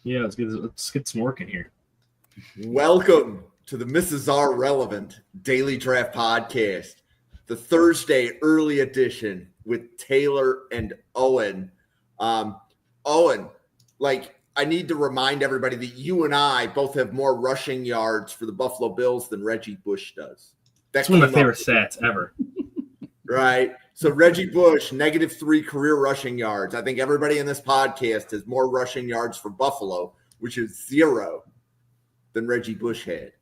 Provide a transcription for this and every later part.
Yeah, let's get some work in here. Welcome to the Mrs. R Relevant Daily Draft Podcast, the Thursday early edition with Taylor and Owen. Owen, I need to remind everybody that you and I both have more rushing yards for the Buffalo Bills than Reggie Bush does. That's one of my favorite stats ever. Right? So Reggie Bush, -3 career rushing yards. I think everybody in this podcast has more rushing yards for Buffalo, which is 0 than Reggie Bush had.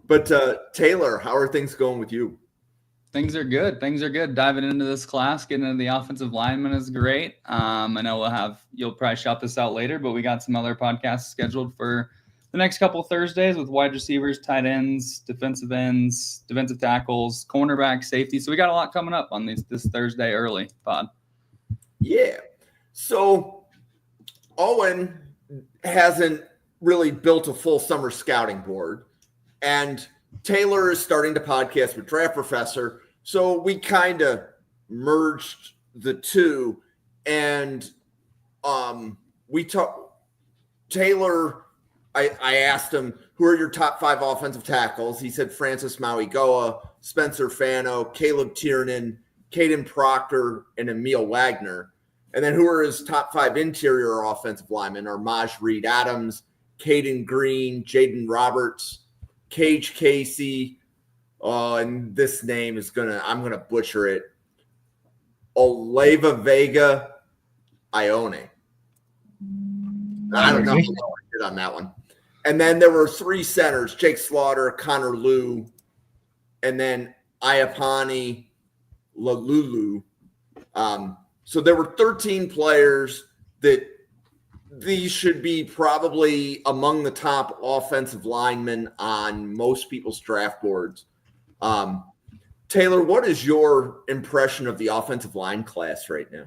But Taylor, how are things going with you? Things are good. Diving into this class, getting into the offensive lineman is great. I know you'll probably shout this out later, but we got some other podcasts scheduled for the next couple of Thursdays with wide receivers, tight ends, defensive tackles, cornerback, safety. So we got a lot coming up on this Thursday early pod. Yeah. So Owen hasn't really built a full summer scouting board, and Taylor is starting to podcast with Draft Professor. So we kind of merged the two, and we talked. Taylor, I asked him, who are your top 5 offensive tackles? He said Francis Mauigoa, Spencer Fano, Caleb Tiernan, Caden Proctor, and Emil Wagner. And then who are his top 5 interior offensive linemen are Maj Reed-Adams, Caden Green, Jaden Roberts, Cage Casey, and this name is I'm gonna butcher it. Oleva Vega Ione. I don't know how I did on that one. And then there were 3 centers: Jake Slaughter, Connor Liu, and then Iapani Lalulu. So there were 13 players that these should be probably among the top offensive linemen on most people's draft boards. Taylor, what is your impression of the offensive line class right now?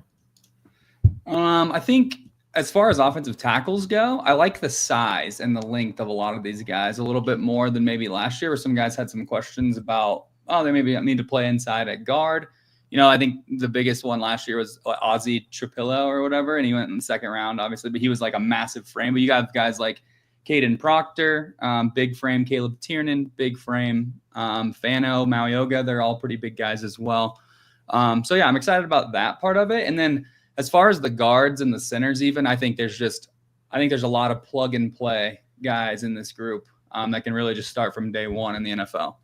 I think as far as offensive tackles go, I like the size and the length of a lot of these guys a little bit more than maybe last year, where some guys had some questions about, they maybe need to play inside at guard. I think the biggest one last year was Ozzie Trapillo or whatever, and he went in the second round, obviously, but he was like a massive frame. But you got guys like Caden Proctor, big frame, Caleb Tiernan, big frame, Fano, Mauigoa, they're all pretty big guys as well. So yeah, I'm excited about that part of it. And then as far as the guards and the centers, even, I think there's a lot of plug and play guys in this group that can really just start from day one in the NFL.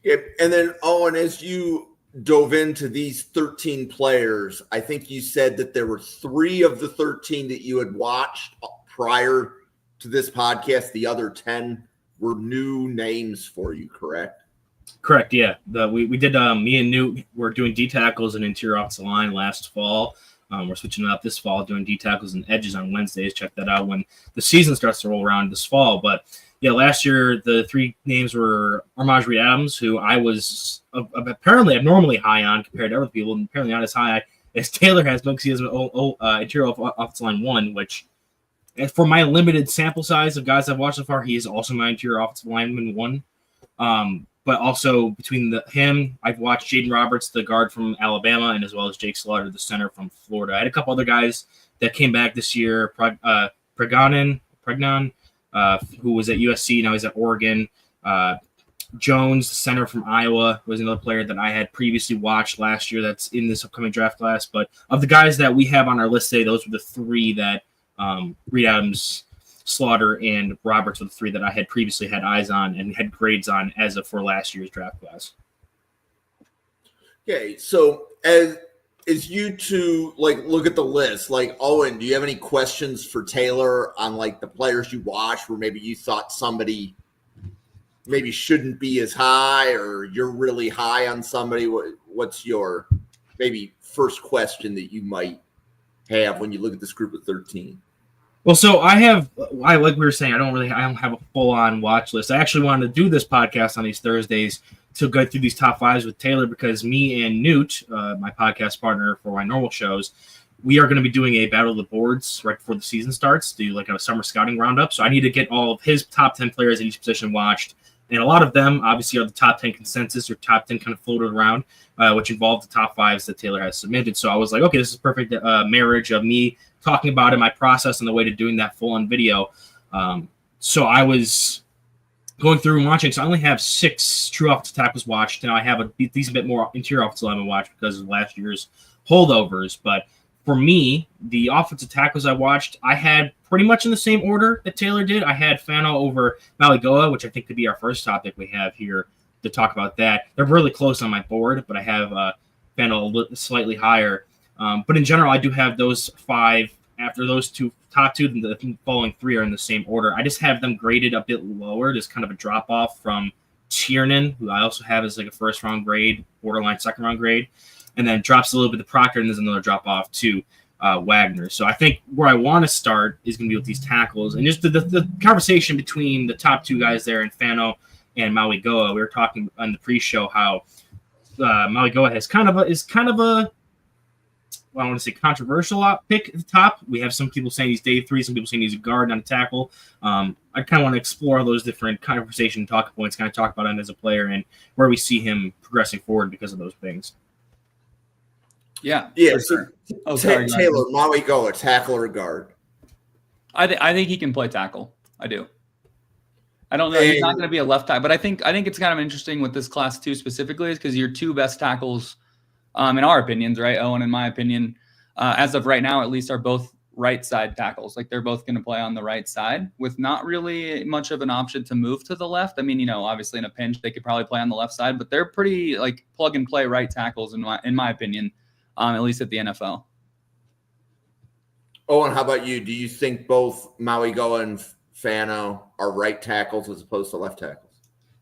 Yeah, and then Owen, as you dove into these 13 players, I think you said that there were 3 of the 13 that you had watched prior to this podcast. The other 10 were new names for you, correct? Correct, yeah. We did, me and Newt were doing D tackles and interior offensive line last fall. We're switching it up this fall, doing D tackles and edges on Wednesdays. Check that out when the season starts to roll around this fall. But yeah, last year the 3 names were Maj Reed-Adams, who I was apparently abnormally high on compared to other people, and apparently not as high as Taylor has, because he has interior offensive line 1, which for my limited sample size of guys I've watched so far, he is also my interior offensive lineman 1. But also between him, I've watched Jaden Roberts, the guard from Alabama, and as well as Jake Slaughter, the center from Florida. I had a couple other guys that came back this year. Pregnan, who was at USC, now he's at Oregon. Jones, the center from Iowa, was another player that I had previously watched last year that's in this upcoming draft class. But of the guys that we have on our list today, those were the 3 that Reed-Adams, Slaughter, and Roberts were the 3 that I had previously had eyes on and had grades on as of for last year's draft class. Okay, so as you two look at the list, Owen, do you have any questions for Taylor on the players you watched where maybe you thought somebody maybe shouldn't be as high, or you're really high on somebody? What's your maybe first question that you might have when you look at this group of 13? Well, so like we were saying, I don't have a full-on watch list. I actually wanted to do this podcast on these Thursdays to go through these top 5s with Taylor, because me and Newt, my podcast partner for my normal shows, we are going to be doing a battle of the boards right before the season starts, do a summer scouting roundup. So I need to get all of his top 10 players at each position watched. And a lot of them obviously are the top 10 consensus or top 10 kind of floated around, which involve the top 5s that Taylor has submitted. So I was like, okay, this is perfect marriage of me talking about it, my process and the way to doing that full on video. So I was going through and watching. So I only have 6 true offensive tackles watched, and I have a decent bit more interior offensive linemen watched because of last year's holdovers. But for me, the offensive tackles I watched, I had pretty much in the same order that Taylor did. I had Fano over Maligoa, which I think could be our first topic we have here to talk about that. They're really close on my board, but I have Fano slightly higher. But in general, I do have those 5. After those top two, the following 3 are in the same order. I just have them graded a bit lower. There's kind of a drop off from Tiernan, who I also have as like a first round grade, borderline second round grade, and then drops a little bit to Proctor, and there's another drop off to Wagner. So I think where I want to start is going to be with these tackles, and just the conversation between the top 2 guys there, and Fano and Maligoa. We were talking on the pre-show how Maligoa is kind of a I want to say controversial pick at the top. We have some people saying he's day 3, some people saying he's a guard, not a tackle. I kind of want to explore those different conversation talking points, kind of talk about him as a player and where we see him progressing forward because of those things. Yeah. Yeah. Sure. Taylor, Maligoa, tackle or guard? I think he can play tackle. I do. I don't know. He's not going to be a left tackle, but I think it's kind of interesting with this class too specifically is because your 2 best tackles, in our opinions, right? Owen, in my opinion, as of right now, at least, are both right side tackles. Like they're both going to play on the right side with not really much of an option to move to the left. I mean, obviously in a pinch, they could probably play on the left side, but they're pretty like plug and play right tackles in my opinion, at least at the NFL. Owen, how about you? Do you think both Maligoa and Fano are right tackles as opposed to left tackles?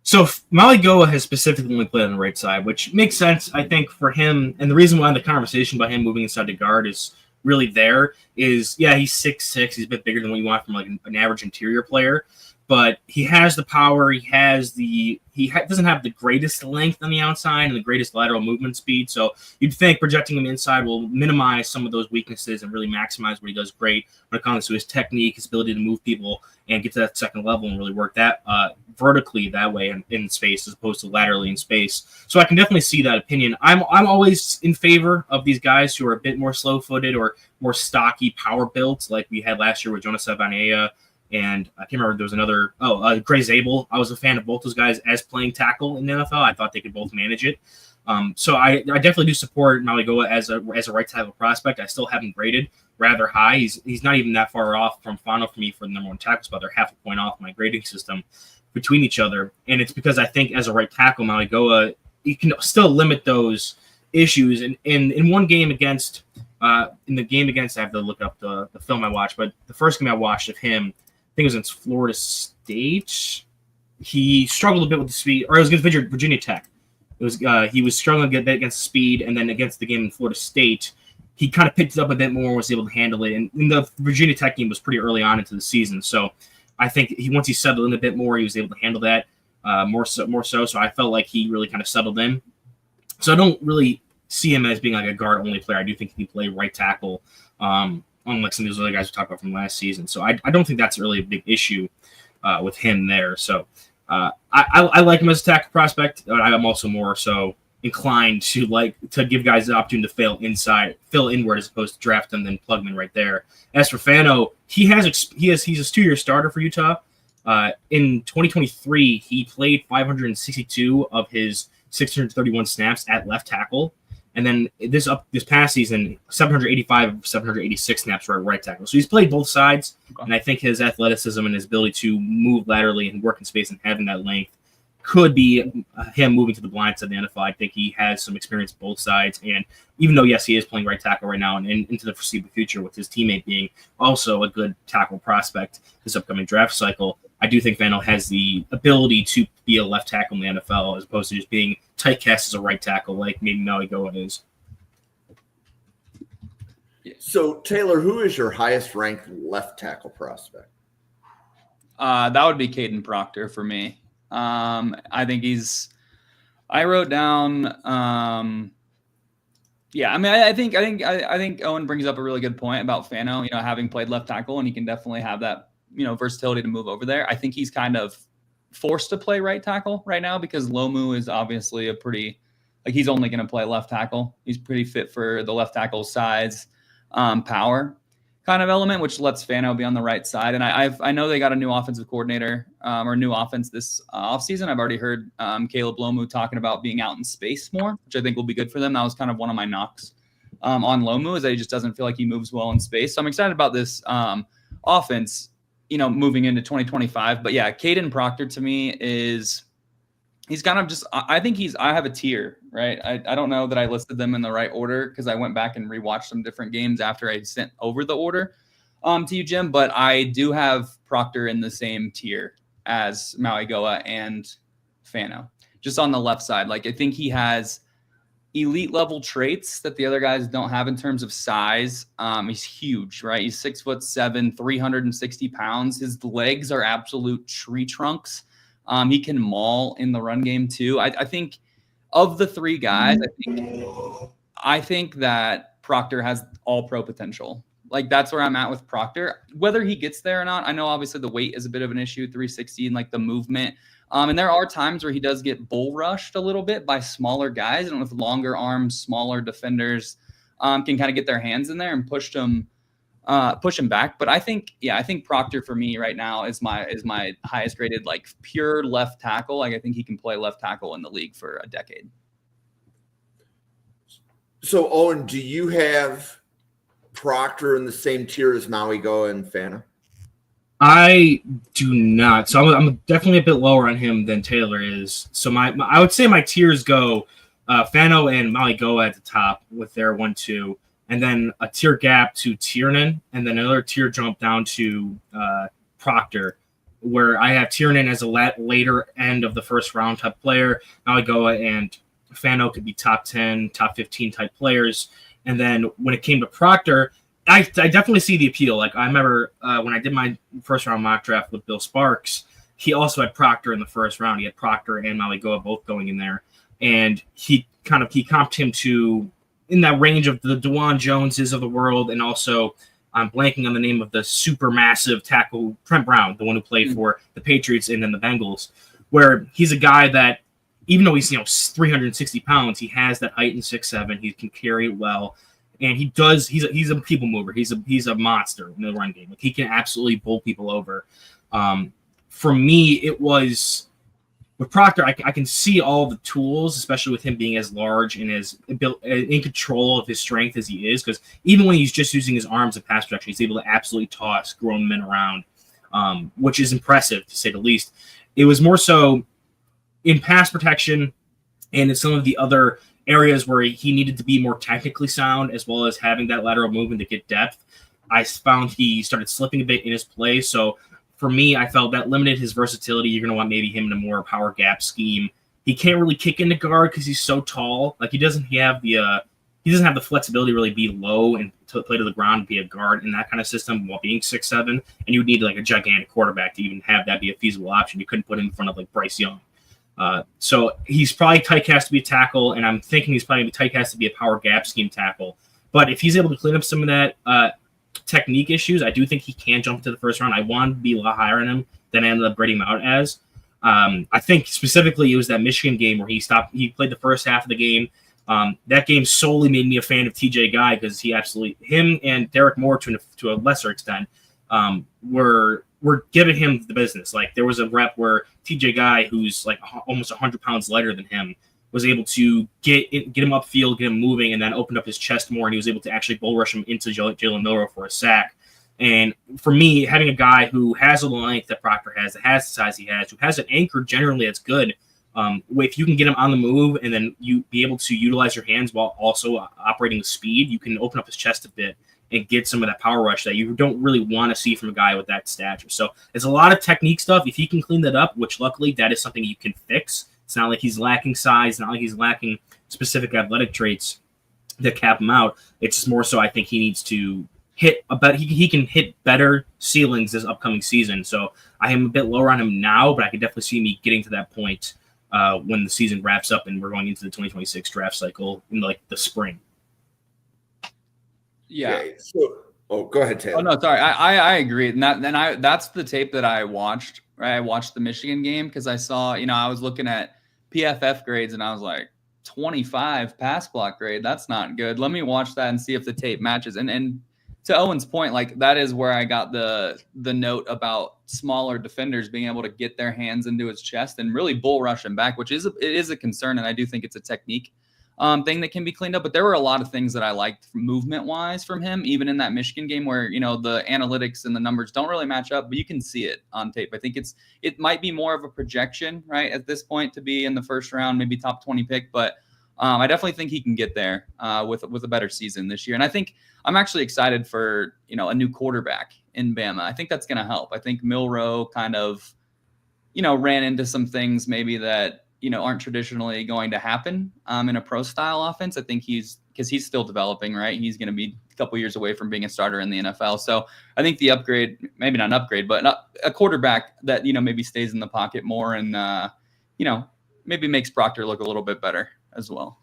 So Maligoa has specifically only played on the right side, which makes sense, I think, for him. And the reason why the conversation about him moving inside to guard is really there is, yeah, he's 6'6". He's a bit bigger than what you want from like an average interior player. But he has the power. He doesn't have the greatest length on the outside and the greatest lateral movement speed. So you'd think projecting him inside will minimize some of those weaknesses and really maximize what he does great when it comes to his technique, his ability to move people and get to that second level and really work that vertically that way in space as opposed to laterally in space. So I can definitely see that opinion. I'm always in favor of these guys who are a bit more slow-footed or more stocky power builds like we had last year with Jonas Savaiinaea. And I can't remember, there was another, Gray Zabel. I was a fan of both those guys as playing tackle in the NFL. I thought they could both manage it. So I definitely do support Maligoa as a right tackle prospect. I still have him graded rather high. He's not even that far off from Fano for me for the number 1 tackle spot. They're half a point off my grading system between each other. And it's because I think as a right tackle, Maligoa, you can still limit those issues. And in one game against, I have to look up the film I watched, but the first game I watched of him, I think it was against Florida State. He struggled a bit with the speed, or it was against Virginia Tech. It was he was struggling a bit against speed, and then against the game in Florida State, he kind of picked it up a bit more and was able to handle it. And the Virginia Tech game was pretty early on into the season, so I think once he settled in a bit more, he was able to handle that more so. So I felt like he really kind of settled in. So I don't really see him as being like a guard only player. I do think he can play right tackle. Unlike some of those other guys we talked about from last season. So I don't think that's really a big issue with him there. So I like him as a tackle prospect, but I'm also more so inclined to give guys the opportunity to fill inward as opposed to draft them, then plug them in right there. As for Fano, he's a 2-year starter for Utah. In 2023, he played 562 of his 631 snaps at left tackle. And then this past season, 785 of 786 snaps were at right tackle. So he's played both sides, and I think his athleticism and his ability to move laterally and work in space and having that length could be him moving to the blind side of the NFL. I think he has some experience both sides, and even though, yes, he is playing right tackle right now and into the foreseeable future with his teammate being also a good tackle prospect this upcoming draft cycle, I do think Fano has the ability to be a left tackle in the NFL as opposed to just being typecast as a right tackle like maybe Maligoa is. So, Taylor, who is your highest ranked left tackle prospect? That would be Caden Proctor for me. I think I wrote down, I think Owen brings up a really good point about Fano, having played left tackle, and he can definitely have that, versatility to move over there. I think he's kind of forced to play right tackle right now because Lomu is obviously he's only going to play left tackle. He's pretty fit for the left tackle size, power. kind of element, which lets Fano be on the right side. And I know they got a new offensive coordinator or new offense this offseason. I've already heard Caleb Lomu talking about being out in space more, which I think will be good for them. That was kind of one of my knocks on Lomu, is that he just doesn't feel like he moves well in space. So I'm excited about this offense, moving into 2025. But yeah, Caden Proctor to me he's kind of just, I think I have a tier, right? I don't know that I listed them in the right order because I went back and rewatched some different games after I sent over the order to you, Jim. But I do have Proctor in the same tier as Mauigoa and Fano, just on the left side. Like, I think he has elite level traits that the other guys don't have in terms of size. He's huge, right? He's 6'7", 360 pounds. His legs are absolute tree trunks. He can maul in the run game too. I think of the three guys, I think that Proctor has all pro potential. Like, that's where I'm at with Proctor. Whether he gets there or not, I know obviously the weight is a bit of an issue, 360, and like the movement. And there are times where he does get bull rushed a little bit by smaller guys, and with longer arms, smaller defenders can kind of get their hands in there and push him back. But I think Proctor for me right now is my highest rated, like, pure left tackle. Like, I think he can play left tackle in the league for a decade. So, Owen, do you have Proctor in the same tier as Mauigoa and Fano? I do not. So I'm definitely a bit lower on him than Taylor is. So I would say my tiers go Fano and Mauigoa at the top with their 1-2, and then a tier gap to Tiernan, and then another tier jump down to Proctor, where I have Tiernan as a later end of the first round type player. Mauigoa and Fano could be top 10, top 15 type players. And then when it came to Proctor, I definitely see the appeal. Like, I remember when I did my first round mock draft with Bill Sparks, he also had Proctor in the first round. He had Proctor and Mauigoa both going in there. And he comped him to in that range of the DeJuan Joneses of the world. And also, I'm blanking on the name of the super massive tackle, Trent Brown, the one who played for the Patriots and then the Bengals, where he's a guy that, even though he's 360 pounds, he has that height in 6'7". He can carry it well. And he's a people mover. He's a monster in the run game. Like, he can absolutely bowl people over. For me, it was with Proctor. I can see all the tools, especially with him being as large and as in control of his strength as he is. Because even when he's just using his arms in pass protection, he's able to absolutely toss grown men around, which is impressive to say the least. It was more so in pass protection and in some of the other areas where he needed to be more technically sound, as well as having that lateral movement to get depth. I found he started slipping a bit in his play. So for me, I felt that limited his versatility. You're going to want maybe him in a more power gap scheme. He can't really kick into guard because he's so tall. Like, he doesn't have the flexibility to really be low and to play to the ground and be a guard in that kind of system while being 6'7". And you would need like a gigantic quarterback to even have that be a feasible option. You couldn't put him in front of like Bryce Young. So he's probably typecast to be a tackle, and I'm thinking he's probably typecast to be a power gap scheme tackle. But if he's able to clean up some of that technique issues, I do think he can jump to the first round. I wanted to be a lot higher on him than I ended up grading him out as. I think specifically it was that Michigan game where he played the first half of the game. That game solely made me a fan of TJ Guy because him and Derek Moore to a lesser extent were giving him the business. Like, there was a rep where TJ Guy, who's like almost 100 pounds lighter than him, was able to get him upfield, get him moving, and then opened up his chest more, and he was able to actually bull rush him into Jalen Milroe for a sack. And for me, having a guy who has the length that Proctor has, that has the size he has, who has an anchor generally that's good, if you can get him on the move and then you be able to utilize your hands while also operating with speed, you can open up his chest a bit and get some of that power rush that you don't really want to see from a guy with that stature. So it's a lot of technique stuff. If he can clean that up, which luckily that is something you can fix. It's not like he's lacking size, not like he's lacking specific athletic traits that cap him out. It's just more so I think he needs to hit he can hit better ceilings this upcoming season. So I am a bit lower on him now, but I can definitely see me getting to that point when the season wraps up and we're going into the 2026 draft cycle in like the spring. Yeah. Okay, so, go ahead, Taylor. Oh no, sorry. I agree. And that's the tape that I watched. Right, I watched the Michigan game because I saw, I was looking at PFF grades and I was like, 25 pass block grade. That's not good. Let me watch that and see if the tape matches. And to Owen's point, like that is where I got the note about smaller defenders being able to get their hands into his chest and really bull rush him back, which is a concern, and I do think it's a technique thing that can be cleaned up. But there were a lot of things that I liked movement wise from him, even in that Michigan game where the analytics and the numbers don't really match up, but you can see it on tape. I think it might be more of a projection right at this point to be in the first round, maybe top 20 pick, but I definitely think he can get there with a better season this year. And I think I'm actually excited for, a new quarterback in Bama. I think that's going to help. I think Milroe kind of, ran into some things maybe that, aren't traditionally going to happen in a pro style offense. I think because he's still developing, right? He's going to be a couple years away from being a starter in the NFL. So I think the upgrade, maybe not an upgrade, but a quarterback that, maybe stays in the pocket more and, maybe makes Proctor look a little bit better as well.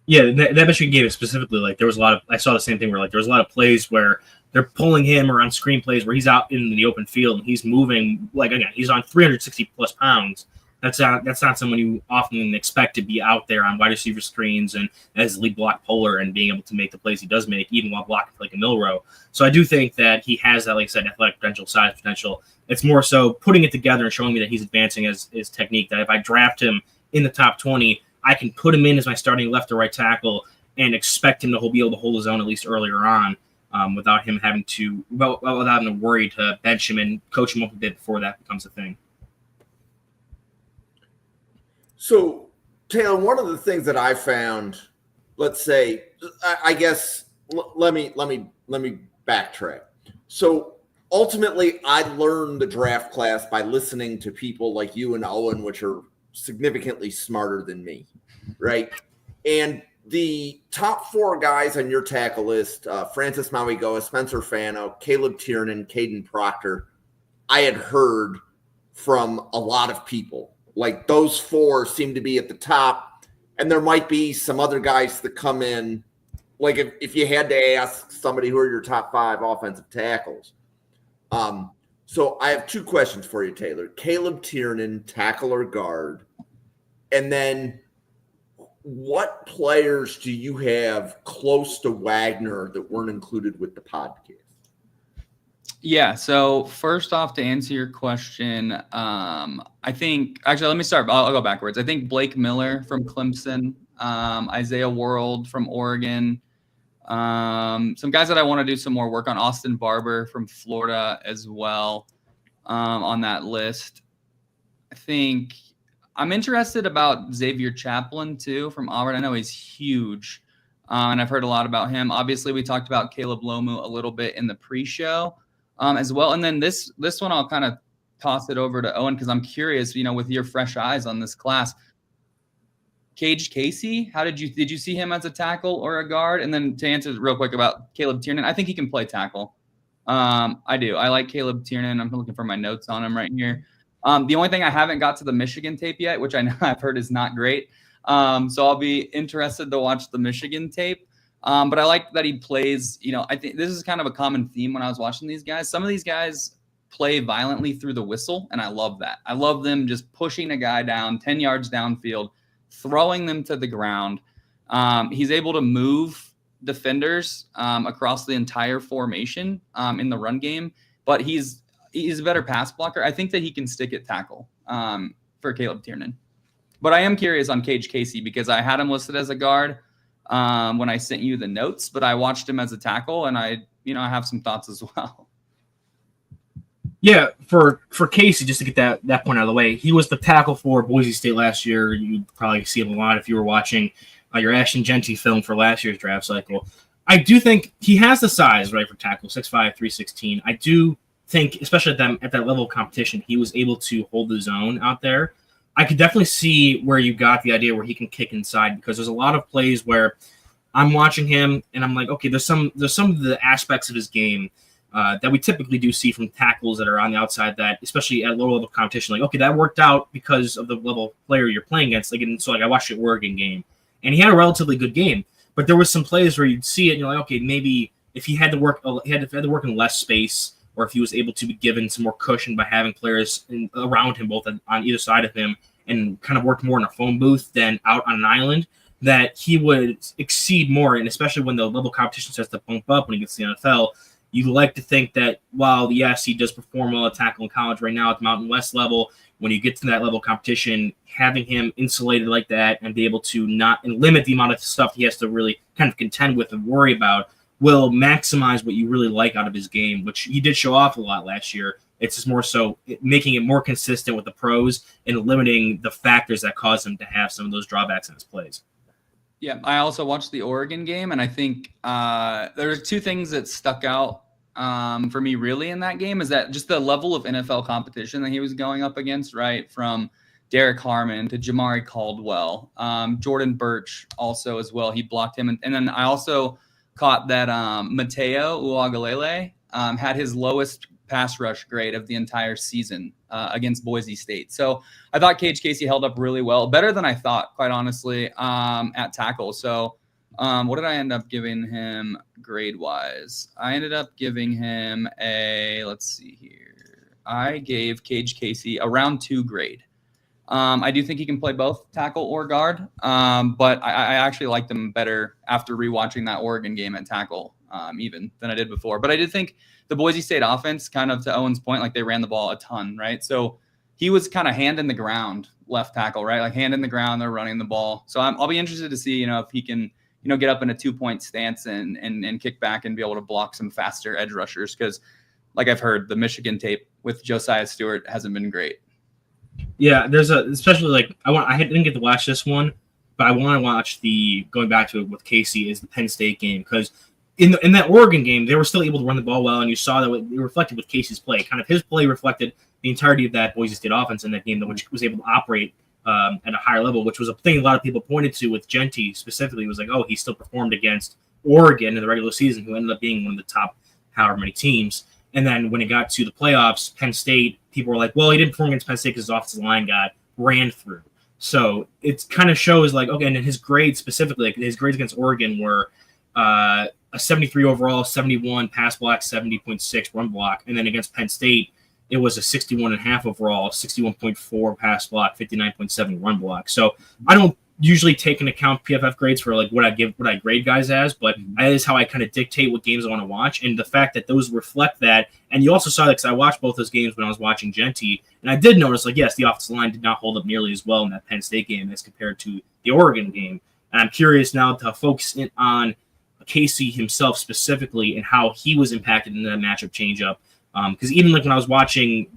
Yeah, that Michigan game specifically, like there was I saw the same thing where like there was a lot of plays where they're pulling him or on screen plays where he's out in the open field and he's moving, like again, he's on 360 plus pounds. That's not someone you often expect to be out there on wide receiver screens and as lead block puller and being able to make the plays he does make, even while blocking like a Milroe. So I do think that he has that, like I said, athletic potential, size potential. It's more so putting it together and showing me that he's advancing as his technique, that if I draft him in the top 20, I can put him in as my starting left or right tackle and expect him to be able to hold his own at least earlier on without him having to worry to bench him and coach him up a bit before that becomes a thing. So, Taylor, one of the things that I found, let's say, I guess, let me backtrack. So, ultimately, I learned the draft class by listening to people like you and Owen, which are significantly smarter than me, right? And the top 4 guys on your tackle list, Francis Mauigoa, Spencer Fano, Caleb Tiernan, Caden Proctor, I had heard from a lot of people. Like those 4 seem to be at the top, and there might be some other guys that come in. Like if you had to ask somebody who are your top 5 offensive tackles. So I have 2 questions for you, Taylor. Caleb Tiernan, tackle or guard? And then what players do you have close to Wagner that weren't included with the podcast? Yeah, so first off, to answer your question, I think – actually, let me start. I'll go backwards. I think Blake Miller from Clemson, Isaiah World from Oregon, some guys that I want to do some more work on, Austin Barber from Florida as well on that list. I think I'm interested about Xavier Chaplin too from Auburn. I know he's huge, and I've heard a lot about him. Obviously, we talked about Caleb Lomu a little bit in the pre-show as well. And then this one, I'll kind of toss it over to Owen because I'm curious, with your fresh eyes on this class. Cage Casey, did you see him as a tackle or a guard? And then to answer real quick about Caleb Tiernan, I think he can play tackle. I do. I like Caleb Tiernan. I'm looking for my notes on him right here. The only thing I haven't got to the Michigan tape yet, which I know I've heard is not great. So I'll be interested to watch the Michigan tape. But I like that he plays, I think this is kind of a common theme when I was watching these guys. Some of these guys play violently through the whistle, and I love that. I love them just pushing a guy down 10 yards downfield, throwing them to the ground. He's able to move defenders across the entire formation in the run game, but he's a better pass blocker. I think that he can stick at tackle for Caleb Tiernan. But I am curious on Cage Casey because I had him listed as a guard when I sent you the notes, but I watched him as a tackle, and I have some thoughts as well. Yeah, for Casey, just to get that point out of the way, he was the tackle for Boise State last year. You'd probably see him a lot if you were watching your Ashton Genty film for last year's draft cycle. I do think he has the size, right, for tackle, 6'5", 316. I do think, especially at that level of competition, he was able to hold the zone out there. I could definitely see where you got the idea where he can kick inside because there's a lot of plays where I'm watching him and I'm like, okay, there's some of the aspects of his game that we typically do see from tackles that are on the outside that, especially at lower level competition, like, okay, that worked out because of the level of player you're playing against. I watched the Oregon game, and he had a relatively good game, but there was some plays where you'd see it and you're like, okay, maybe if he had to work in less space, or if he was able to be given some more cushion by having players around him, both on either side of him, and kind of worked more in a phone booth than out on an island, that he would exceed more, and especially when the level of competition starts to bump up when he gets to the NFL. You like to think that while, yes, he does perform well at tackle in college right now at the Mountain West level, when you get to that level of competition, having him insulated like that and be able to not and limit the amount of stuff he has to really kind of contend with and worry about will maximize what you really like out of his game, which he did show off a lot last year. It's just more so making it more consistent with the pros and limiting the factors that cause him to have some of those drawbacks in his plays. Yeah, I also watched the Oregon game, and I think there were two things that stuck out for me really in that game. Is that just the level of NFL competition that he was going up against, right? From Derek Harmon to Jamari Caldwell, Jordan Birch also as well. He blocked him. And then I also caught that Mateo Uagalele had his lowest pass rush grade of the entire season against Boise State. So I thought Cage Casey held up really well, better than I thought, quite honestly, at tackle. So what did I end up giving him grade-wise? I ended up giving him let's see here. I gave Cage Casey a round 2 grade. I do think he can play both tackle or guard, but I actually liked him better after rewatching that Oregon game at tackle even than I did before. But I did think the Boise State offense, kind of to Owen's point, like they ran the ball a ton, right? So he was kind of hand in the ground left tackle, right? Like hand in the ground, they're running the ball. So I'll be interested to see, if he can, get up in a 2-point stance and kick back and be able to block some faster edge rushers. Because like I've heard, the Michigan tape with Josiah Stewart hasn't been great. Yeah, there's especially like I didn't get to watch this one, but I want to watch going back to it with Casey is the Penn State game, because in that Oregon game they were still able to run the ball well, and you saw that it reflected with Casey's play. Kind of his play reflected the entirety of that Boise State offense in that game, which was able to operate at a higher level, which was a thing a lot of people pointed to with Genty specifically. Was like, oh, he still performed against Oregon in the regular season, who ended up being one of the top however many teams. And then when it got to the playoffs, Penn State, people were like, well, he didn't perform against Penn State because his offensive line got ran through. So it kind of shows like, okay, and his grades specifically, like his grades against Oregon were a 73 overall, 71 pass block, 70.6 run block. And then against Penn State, it was a 61.5 overall, 61.4 pass block, 59.7 run block. So I don't usually take into account PFF grades for like what I grade guys as, but that is how I kind of dictate what games I want to watch. And the fact that those reflect that, and you also saw that because I watched both those games when I was watching Genty, and I did notice like, yes, the offensive line did not hold up nearly as well in that Penn State game as compared to the Oregon game. And I'm curious now to focus in on Casey himself specifically and how he was impacted in that matchup changeup. Because even like when I was watching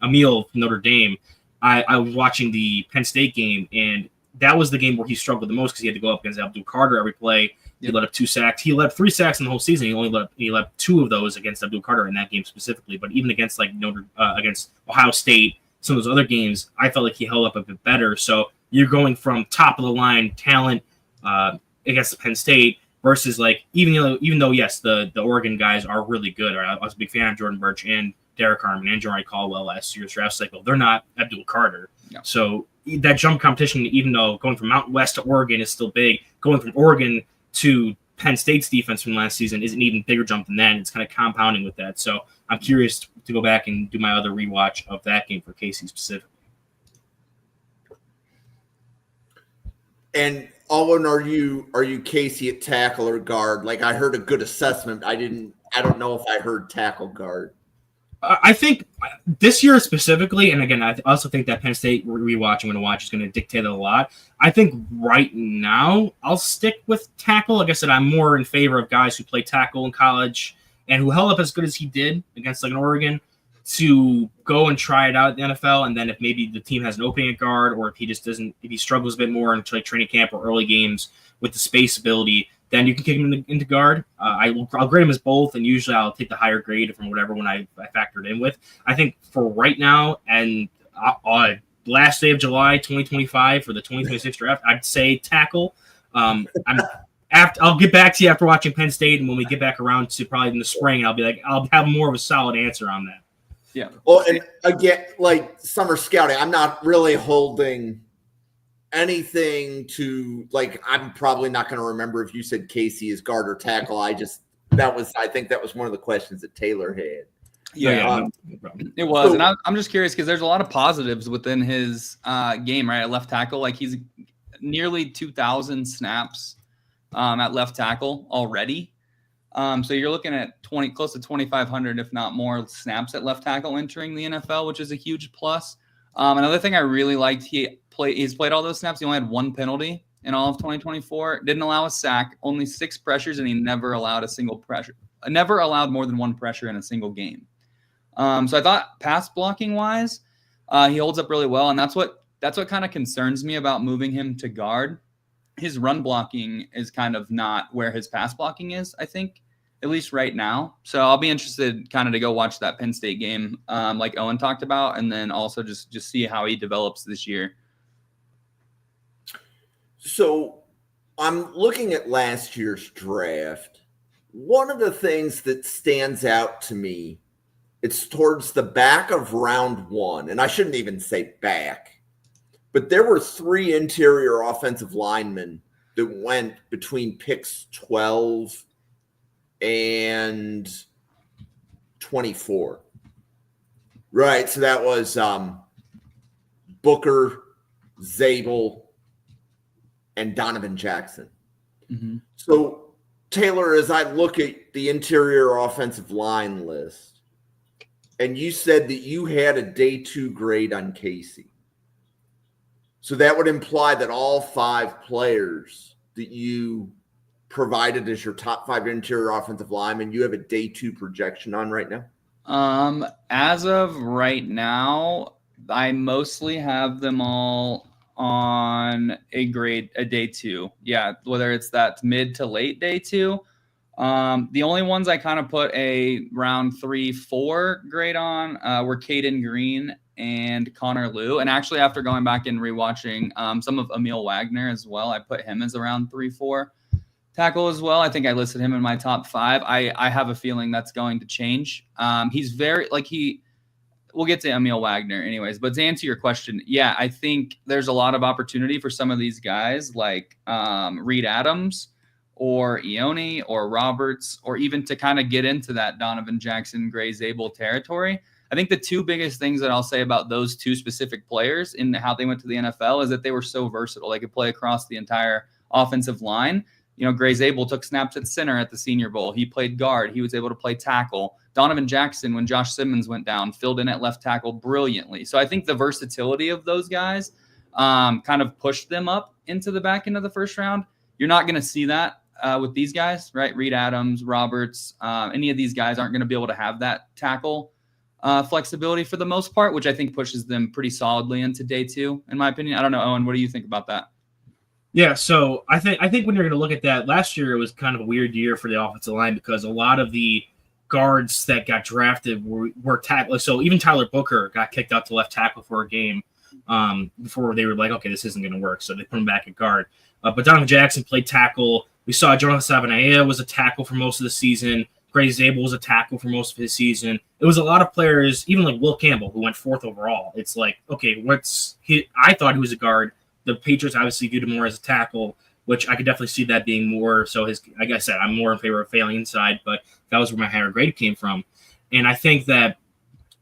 Emil from Notre Dame, I was watching the Penn State game, and that was the game where he struggled the most because he had to go up against Abdul Carter every play. He let up 2 sacks. He let 3 sacks in the whole season. He let 2 of those against Abdul Carter in that game specifically. But even against like against Ohio State, some of those other games, I felt like he held up a bit better. So you're going from top of the line talent against Penn State versus like even though yes, the Oregon guys are really good. I was a big fan of Jordan Birch and Derek Harmon and Jamari Caldwell last year's draft cycle. They're not Abdul Carter. No. So that jump competition, even though going from Mountain West to Oregon is still big, going from Oregon to Penn State's defense from last season is an even bigger jump than that. It's kind of compounding with that. So I'm curious to go back and do my other rewatch of that game for Casey specifically. And Owen, are you Casey at tackle or guard? Like I heard a good assessment. I don't know if I heard tackle guard. I think this year specifically, and again, I also think that Penn State rewatch I'm going to watch is going to dictate it a lot. I think right now I'll stick with tackle. Like I said, I'm more in favor of guys who play tackle in college and who held up as good as he did against like an Oregon to go and try it out at the NFL. And then if maybe the team has an opening at guard, or if he struggles a bit more in like training camp or early games with the space ability, then you can kick him into guard. I'll grade him as both, and usually I'll take the higher grade from whatever one I factored in with. I think for right now and last day of July 2025 for the 2026 draft, I'd say tackle. I'll get back to you after watching Penn State, and when we get back around to probably in the spring, I'll have more of a solid answer on that. Yeah. Well, and again, like summer scouting, I'm not really holding anything to like. I'm probably not going to remember if you said Casey is guard or tackle. I think that was one of the questions that Taylor had. Yeah, no problem. It was, and I'm just curious because there's a lot of positives within his game, right? At left tackle, like he's nearly 2,000 snaps at left tackle already. So you're looking at close to 2,500, if not more, snaps at left tackle entering the NFL, which is a huge plus. Another thing I really liked, he's played all those snaps. He only had one penalty in all of 2024. Didn't allow a sack, only 6 pressures, and he never allowed a single pressure. Never allowed more than 1 pressure in a single game. So I thought pass blocking wise, he holds up really well, and that's what kind of concerns me about moving him to guard. His run blocking is kind of not where his pass blocking is, I think, at least right now. So I'll be interested kind of to go watch that Penn State game, like Owen talked about, and then also just see how he develops this year. So I'm looking at last year's draft. One of the things that stands out to me, it's towards the back of round 1, and I shouldn't even say back, but there were 3 interior offensive linemen that went between picks 12 and 24. Right, so that was Booker, Zabel, and Donovan Jackson. Mm-hmm. So, Taylor, as I look at the interior offensive line list, and you said that you had a day 2 grade on Casey. So that would imply that all 5 players that you provided as your top 5 interior offensive linemen, you have a day 2 projection on right now? As of right now, I mostly have them all on a day 2. Yeah, whether it's that mid to late day 2. The only ones I kind of put a round 3-4 grade on were Caden Green and Connor Liu. And actually, after going back and rewatching some of Emil Wagner as well, I put him as a round 3-4 tackle as well. I think I listed him in my top 5. I have a feeling that's going to change. He's very we'll get to Emil Wagner anyways, but to answer your question, yeah, I think there's a lot of opportunity for some of these guys like Reed Adams or Ione or Roberts, or even to kind of get into that Donovan Jackson, Gray Zabel territory. I think the 2 biggest things that I'll say about those 2 specific players in how they went to the NFL is that they were so versatile. They could play across the entire offensive line. You know, Gray Zabel took snaps at center at the Senior Bowl. He played guard. He was able to play tackle. Donovan Jackson, when Josh Simmons went down, filled in at left tackle brilliantly. So I think the versatility of those guys kind of pushed them up into the back end of the first round. You're not going to see that with these guys, right? Reed Adams, Roberts, any of these guys aren't going to be able to have that tackle flexibility for the most part, which I think pushes them pretty solidly into day 2, in my opinion. I don't know, Owen, what do you think about that? Yeah, so I think when you're going to look at that, last year it was kind of a weird year for the offensive line because a lot of the guards that got drafted were tackle. So even Tyler Booker got kicked out to left tackle for a game before they were like, okay, this isn't going to work. So they put him back at guard. But Donovan Jackson played tackle. We saw Jonathan Savanaia was a tackle for most of the season. Gray Zabel was a tackle for most of his season. It was a lot of players, even like Will Campbell, who went 4th overall. It's like, okay, I thought he was a guard. The Patriots obviously viewed him more as a tackle, which I could definitely see that being more. So like I said, I'm more in favor of failing inside, but that was where my higher grade came from. And I think that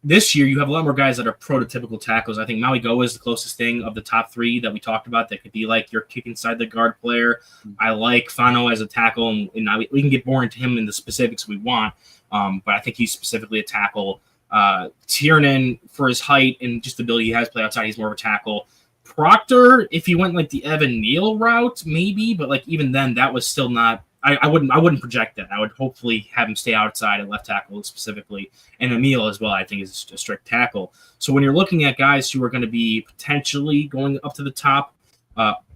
this year you have a lot more guys that are prototypical tackles. I think Maui Goa is the closest thing of the top 3 that we talked about that could be like your kick inside the guard player. I like Fano as a tackle, and we can get more into him in the specifics we want, but I think he's specifically a tackle. Tiernan, for his height and just the ability he has to play outside, he's more of a tackle. Proctor, if he went like the Evan Neal route, maybe, but like even then, that was still not. I wouldn't project that. I would hopefully have him stay outside at left tackle specifically, and Emil as well. I think is a strict tackle. So when you're looking at guys who are going to be potentially going up to the top,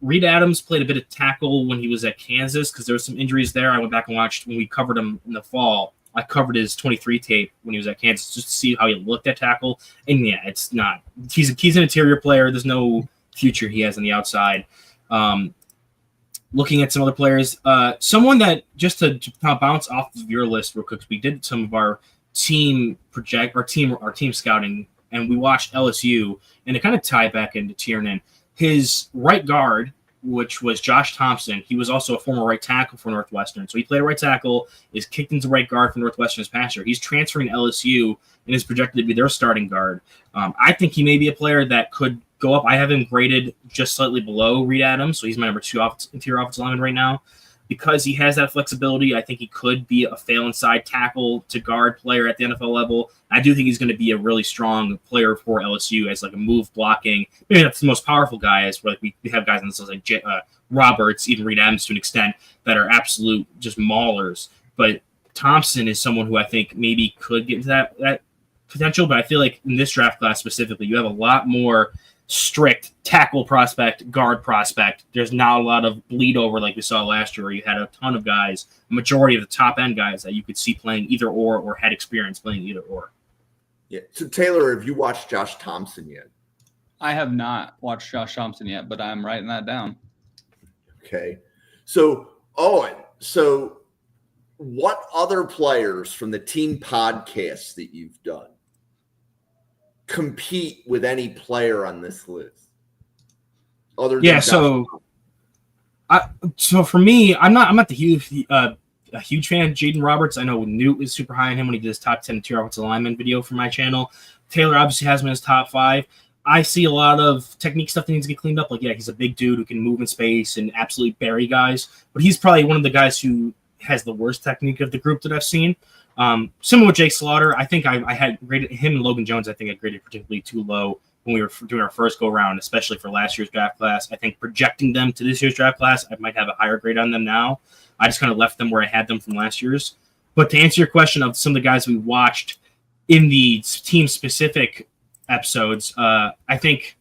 Reed Adams played a bit of tackle when he was at Kansas because there were some injuries there. I went back and watched when we covered him in the fall. I covered his 23 tape when he was at Kansas just to see how he looked at tackle, and yeah, it's not. He's an interior player. There's no future he has on the outside. Looking at some other players, someone that just to bounce off of your list real quick, we did some of our team scouting, and we watched LSU, and to kind of tie back into Tiernan, his right guard, which was Josh Thompson, he was also a former right tackle for Northwestern. So he played right tackle, is kicked into right guard for Northwestern as passer. He's transferring to LSU and is projected to be their starting guard. I think he may be a player that could go up. I have him graded just slightly below Reed Adams, so he's my number 2 interior offensive lineman right now. Because he has that flexibility, I think he could be a fail inside tackle to guard player at the NFL level. I do think he's going to be a really strong player for LSU as like a move blocking. Maybe that's the most powerful guy. As like we have guys on this like Roberts, even Reed Adams to an extent, that are absolute just maulers. But Thompson is someone who I think maybe could get into that potential. But I feel like in this draft class specifically, you have a lot more strict tackle prospect, guard prospect. There's not a lot of bleed over like we saw last year where you had a ton of guys, a majority of the top end guys that you could see playing either or had experience playing either or. Yeah. So Taylor, have you watched Josh Thompson yet? I have not watched Josh Thompson yet, but I'm writing that down. Okay. So Owen, what other players from the team podcasts that you've done compete with any player on this list? Other than so for me, I'm not the a huge fan of Jaden Roberts. I know Newt is super high on him when he did his top 10 tier offensive lineman video for my channel. Taylor obviously has him in his top 5. I see a lot of technique stuff that needs to get cleaned up. Like, yeah, he's a big dude who can move in space and absolutely bury guys, but he's probably one of the guys who has the worst technique of the group that I've seen. Similar with Jake Slaughter, I think I had graded him and Logan Jones. I think I graded particularly too low when we were doing our first go round, especially for last year's draft class. I think projecting them to this year's draft class, I might have a higher grade on them now. I just kind of left them where I had them from last year's. But to answer your question of some of the guys we watched in the team specific episodes, I think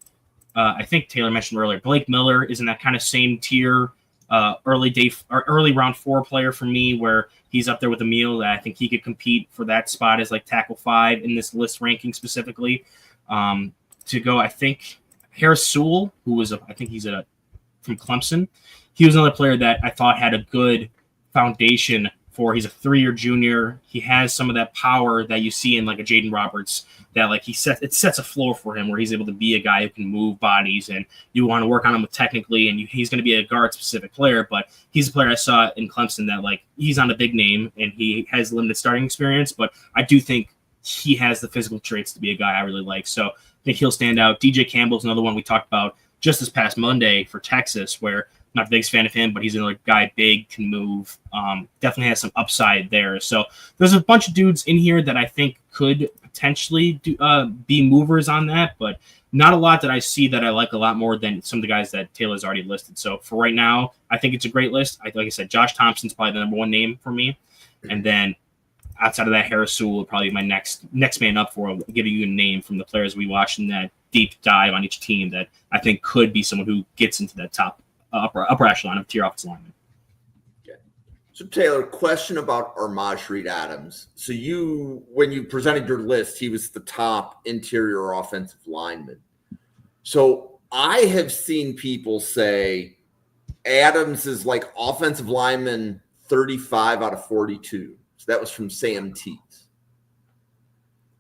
Taylor mentioned earlier, Blake Miller is in that kind of same tier, early round 4 player for me, where he's up there with Emil. That I think he could compete for that spot as like tackle 5 in this list ranking specifically. To go, I think Harris Sewell, who was from Clemson. He was another player that I thought had a good foundation for. He's a 3-year junior. He has some of that power that you see in like a Jaden Roberts, that like it sets a floor for him where he's able to be a guy who can move bodies, and you want to work on him technically, and he's going to be a guard specific player. But he's a player I saw in Clemson that like he's on a big name and he has limited starting experience, but I do think he has the physical traits to be a guy I really like. So I think he'll stand out. DJ Campbell's another one we talked about just this past Monday for Texas, where I'm not the biggest fan of him, but he's another guy, big, can move. Definitely has some upside there. So there's a bunch of dudes in here that I think could potentially be movers on that, but not a lot that I see that I like a lot more than some of the guys that Taylor's already listed. So for right now, I think it's a great list. Like I said, Josh Thompson's probably the number 1 name for me. And then outside of that, Harris Sewell will probably be my next man up for giving you a name from the players we watched in that deep dive on each team that I think could be someone who gets into that top upper echelon of tier offensive linemen. Okay. So Taylor, question about Armaj Reed Adams. So when you presented your list, he was the top interior offensive lineman. So I have seen people say Adams is like offensive lineman 35 out of 42. So that was from Sam Teets,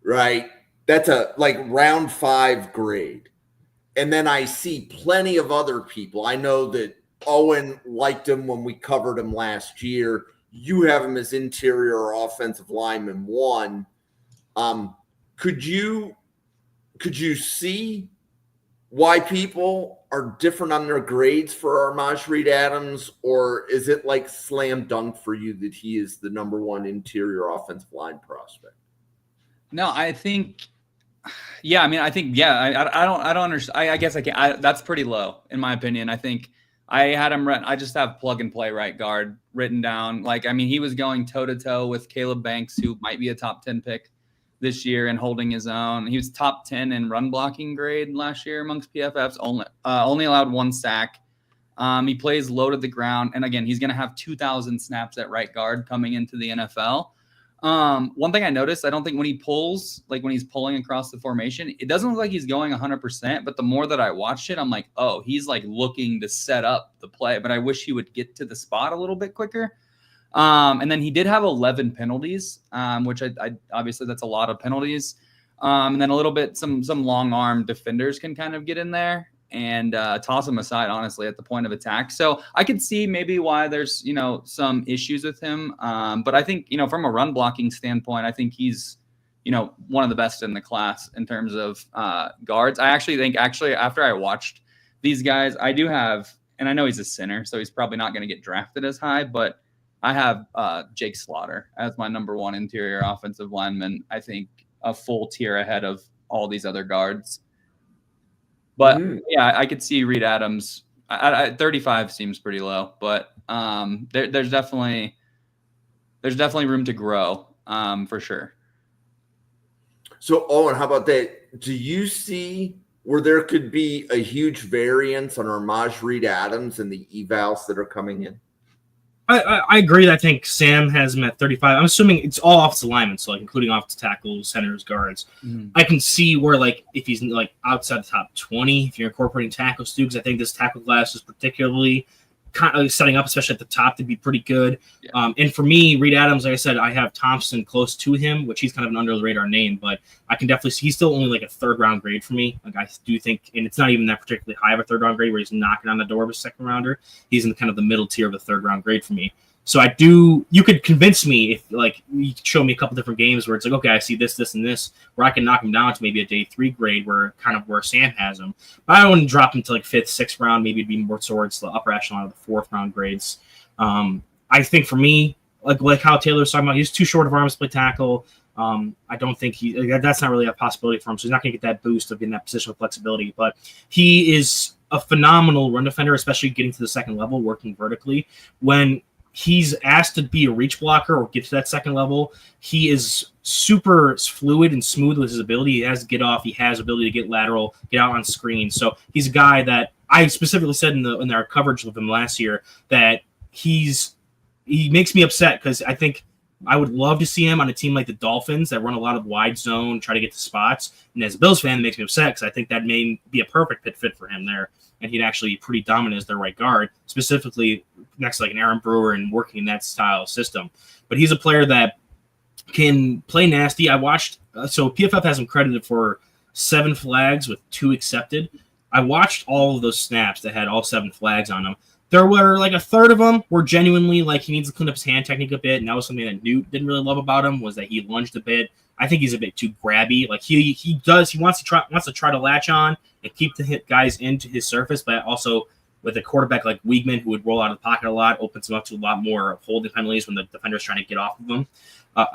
right? That's a like round 5 grade. And then I see plenty of other people. I know that Owen liked him when we covered him last year. You have him as interior offensive lineman 1. Could you see why people are different on their grades for Armaj Reed Adams, or is it like slam dunk for you that he is the number 1 interior offensive line prospect? No, I think, yeah. I mean, I think, yeah. I don't understand. I guess I can't. That's pretty low in my opinion. I think I had him. I just have plug and play right guard written down. Like, I mean, he was going toe to toe with Caleb Banks, who might be a top 10 pick this year and holding his own. He was top 10 in run blocking grade last year amongst PFFs. Only allowed 1 sack. He plays low to the ground, and again, he's going to have 2,000 snaps at right guard coming into the NFL. One thing I noticed, I don't think when he pulls, like when he's pulling across the formation, it doesn't look like he's going 100%, but the more that I watched it, I'm like, oh, he's like looking to set up the play, but I wish he would get to the spot a little bit quicker. And then he did have 11 penalties, which I obviously that's a lot of penalties. And then a little bit, some long arm defenders can kind of get in there and toss him aside, honestly, at the point of attack. So I could see maybe why there's, some issues with him. But I think, from a run blocking standpoint, I think he's one of the best in the class in terms of guards. I actually think after I watched these guys, I do have, and I know he's a center, so he's probably not going to get drafted as high, but I have Jake Slaughter as my number one interior offensive lineman. I think a full tier ahead of all these other guards. But yeah, I could see Reed Adams. 35 seems pretty low, but there's definitely room to grow for sure. So, Owen, how about that? Do you see where there could be a huge variance on Armaj Reed Adams and the evals that are coming in? I agree. I think Sam has him at 35. I'm assuming it's all offensive linemen, so like including offensive tackles, centers, guards. Mm-hmm. I can see where if he's outside the top 20, if you're incorporating tackles too, because I think this tackle class is particularly kind of setting up, especially at the top, to be pretty good. Yeah. And for me, Reed Adams, like I said, I have Thompson close to him, which he's kind of an under the radar name, but I can definitely see he's still only a third round grade for me. I do think, and it's not even that particularly high of a third round grade where he's knocking on the door of a second rounder. He's in kind of the middle tier of the third round grade for me. So you could convince me if you could show me a couple different games where it's okay, I see this, and this, where I can knock him down to maybe a day 3 grade where Sam has him. But I wouldn't drop him to 5th, 6th round. Maybe it'd be more towards the upper echelon of the 4th round grades. I think for me, like how Taylor's talking about, he's too short of arms to play tackle. I don't think that's not really a possibility for him. So he's not going to get that boost of getting that positional flexibility. But he is a phenomenal run defender, especially getting to the second level, working vertically. When he's asked to be a reach blocker or get to that second level, he is super fluid and smooth with his ability. He has to get off. He has ability to get lateral, get out on screen. So he's a guy that I specifically said in our coverage of him last year that he makes me upset because I think I would love to see him on a team like the Dolphins that run a lot of wide zone, try to get to spots. And as a Bills fan, it makes me upset because I think that may be a perfect fit for him there. And he'd actually be pretty dominant as their right guard, specifically next to an Aaron Brewer and working in that style of system. But he's a player that can play nasty. I watched, so PFF has him credited for 7 flags with 2 accepted. I watched all of those snaps that had all 7 flags on them. There were a third of them were genuinely he needs to clean up his hand technique a bit, and that was something that Newt didn't really love about him, was that he lunged a bit. I think he's a bit too grabby. He wants to try to latch on and keep the hit guys into his surface, but also with a quarterback like Weigman, who would roll out of the pocket a lot, opens him up to a lot more holding penalties when the defender's trying to get off of him.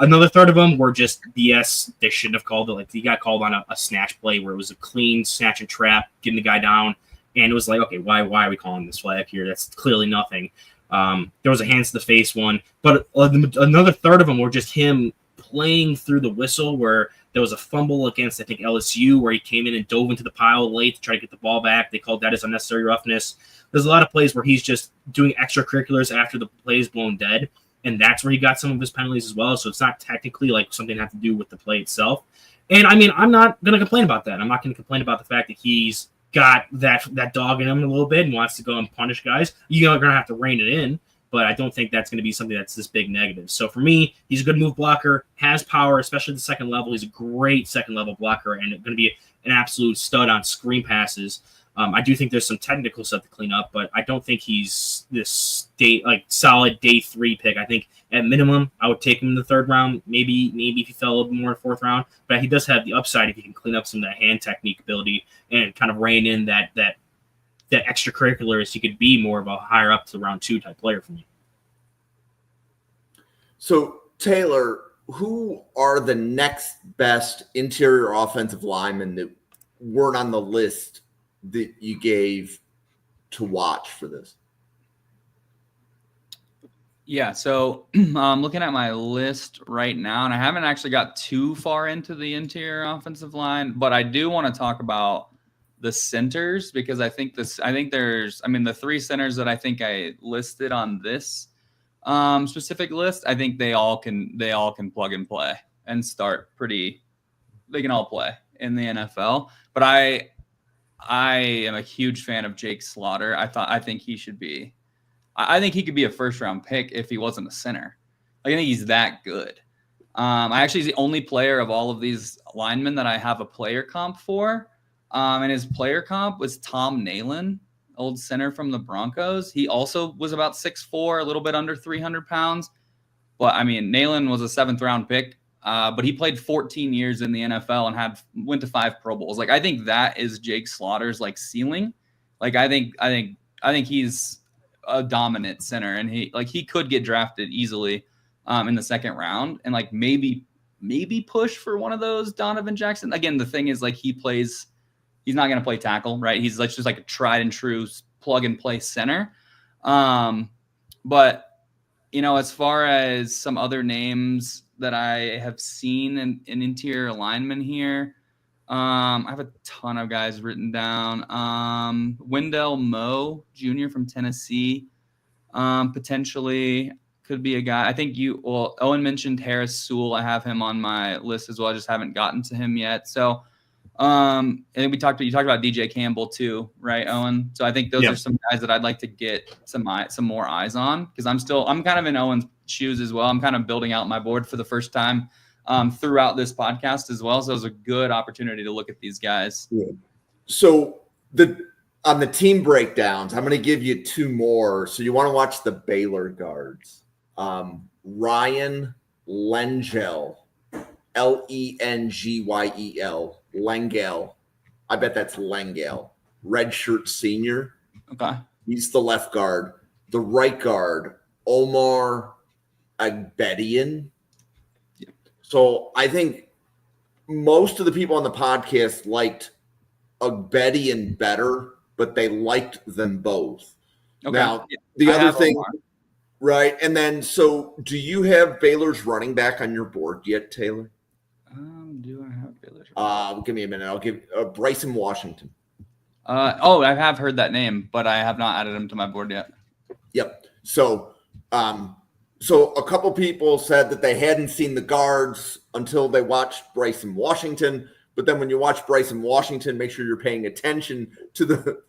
Another third of them were just BS. They shouldn't have called it. He got called on a snatch play where it was a clean snatch and trap, getting the guy down. And it was okay, why are we calling this flag here? That's clearly nothing. There was a hands to the face one. But another third of them were just him playing through the whistle, where there was a fumble against, I think, LSU, where he came in and dove into the pile late to try to get the ball back. They called that as unnecessary roughness. There's a lot of plays where he's just doing extracurriculars after the play is blown dead, and that's where he got some of his penalties as well. So it's not technically something that have to do with the play itself. And, I'm not going to complain about that. I'm not going to complain about the fact that he's got that dog in him a little bit and wants to go and punish guys. You're going to have to rein it in, but I don't think that's going to be something that's this big negative. So for me, he's a good move blocker, has power, especially at the second level. He's a great second level blocker and going to be an absolute stud on screen passes. I do think there's some technical stuff to clean up, but I don't think he's this solid day 3 pick. I think at minimum, I would take him in the 3rd round. Maybe if he fell a little more in 4th round, but he does have the upside if he can clean up some of that hand technique ability and kind of rein in that extracurriculars. He could be more of a higher up to round 2 type player for me. So Taylor, who are the next best interior offensive linemen that weren't on the list that you gave to watch for this? Yeah, so I'm looking at my list right now, and I haven't actually got too far into the interior offensive line, but I do want to talk about the centers because I think there's the 3 centers that I think I listed on this specific list. I think they all can plug and play and start pretty. They can all play in the NFL, but I am a huge fan of Jake Slaughter. I think he should be. I think he could be a 1st round pick if he wasn't a center. I think he's that good. I actually is the only player of all of these linemen that I have a player comp for. And his player comp was Tom Nalen, old center from the Broncos. He also was about 6'4", a little bit under 300 pounds. But Nalen was a 7th round pick but he played 14 years in the NFL and went to 5 Pro Bowls. Like, I think that is Jake Slaughter's like ceiling. Like, I think he's a dominant center, and he could get drafted easily in the second round, and like maybe push for one of those Donovan Jackson. Again, the thing is, like, he's not going to play tackle, right? He's like just like a tried and true plug and play center. But as far as some other names that I have seen in interior linemen here, I have a ton of guys written down. Wendell Moe Jr. from Tennessee, potentially could be a guy. I think Owen mentioned Harris Sewell. I have him on my list as well. I just haven't gotten to him yet. So, and you talked about DJ Campbell too, right, Owen? So I think those are some guys that I'd like to get some more eyes on, because I'm kind of in Owen's shoes as well. I'm kind of building out my board for the first time throughout this podcast as well. So it was a good opportunity to look at these guys. Yeah. So on the team breakdowns, I'm going to give you 2 more. So you want to watch the Baylor guards. Ryan Lengyel, Lengyel. Lengel. I bet that's Lengel. Redshirt senior. Okay. He's the left guard. The right guard, Omar Agbedian. Yep. So I think most of the people on the podcast liked Agbedian better, but they liked them both. Okay. Now, the other thing, Omar. Right? And then, so do you have Baylor's running back on your board yet, Taylor? Do I have Baylor's? Give me a minute. I'll give Bryson Washington. I have heard that name, but I have not added him to my board yet. Yep. So a couple people said that they hadn't seen the guards until they watched Bryson Washington. But then when you watch Bryson Washington, make sure you're paying attention to the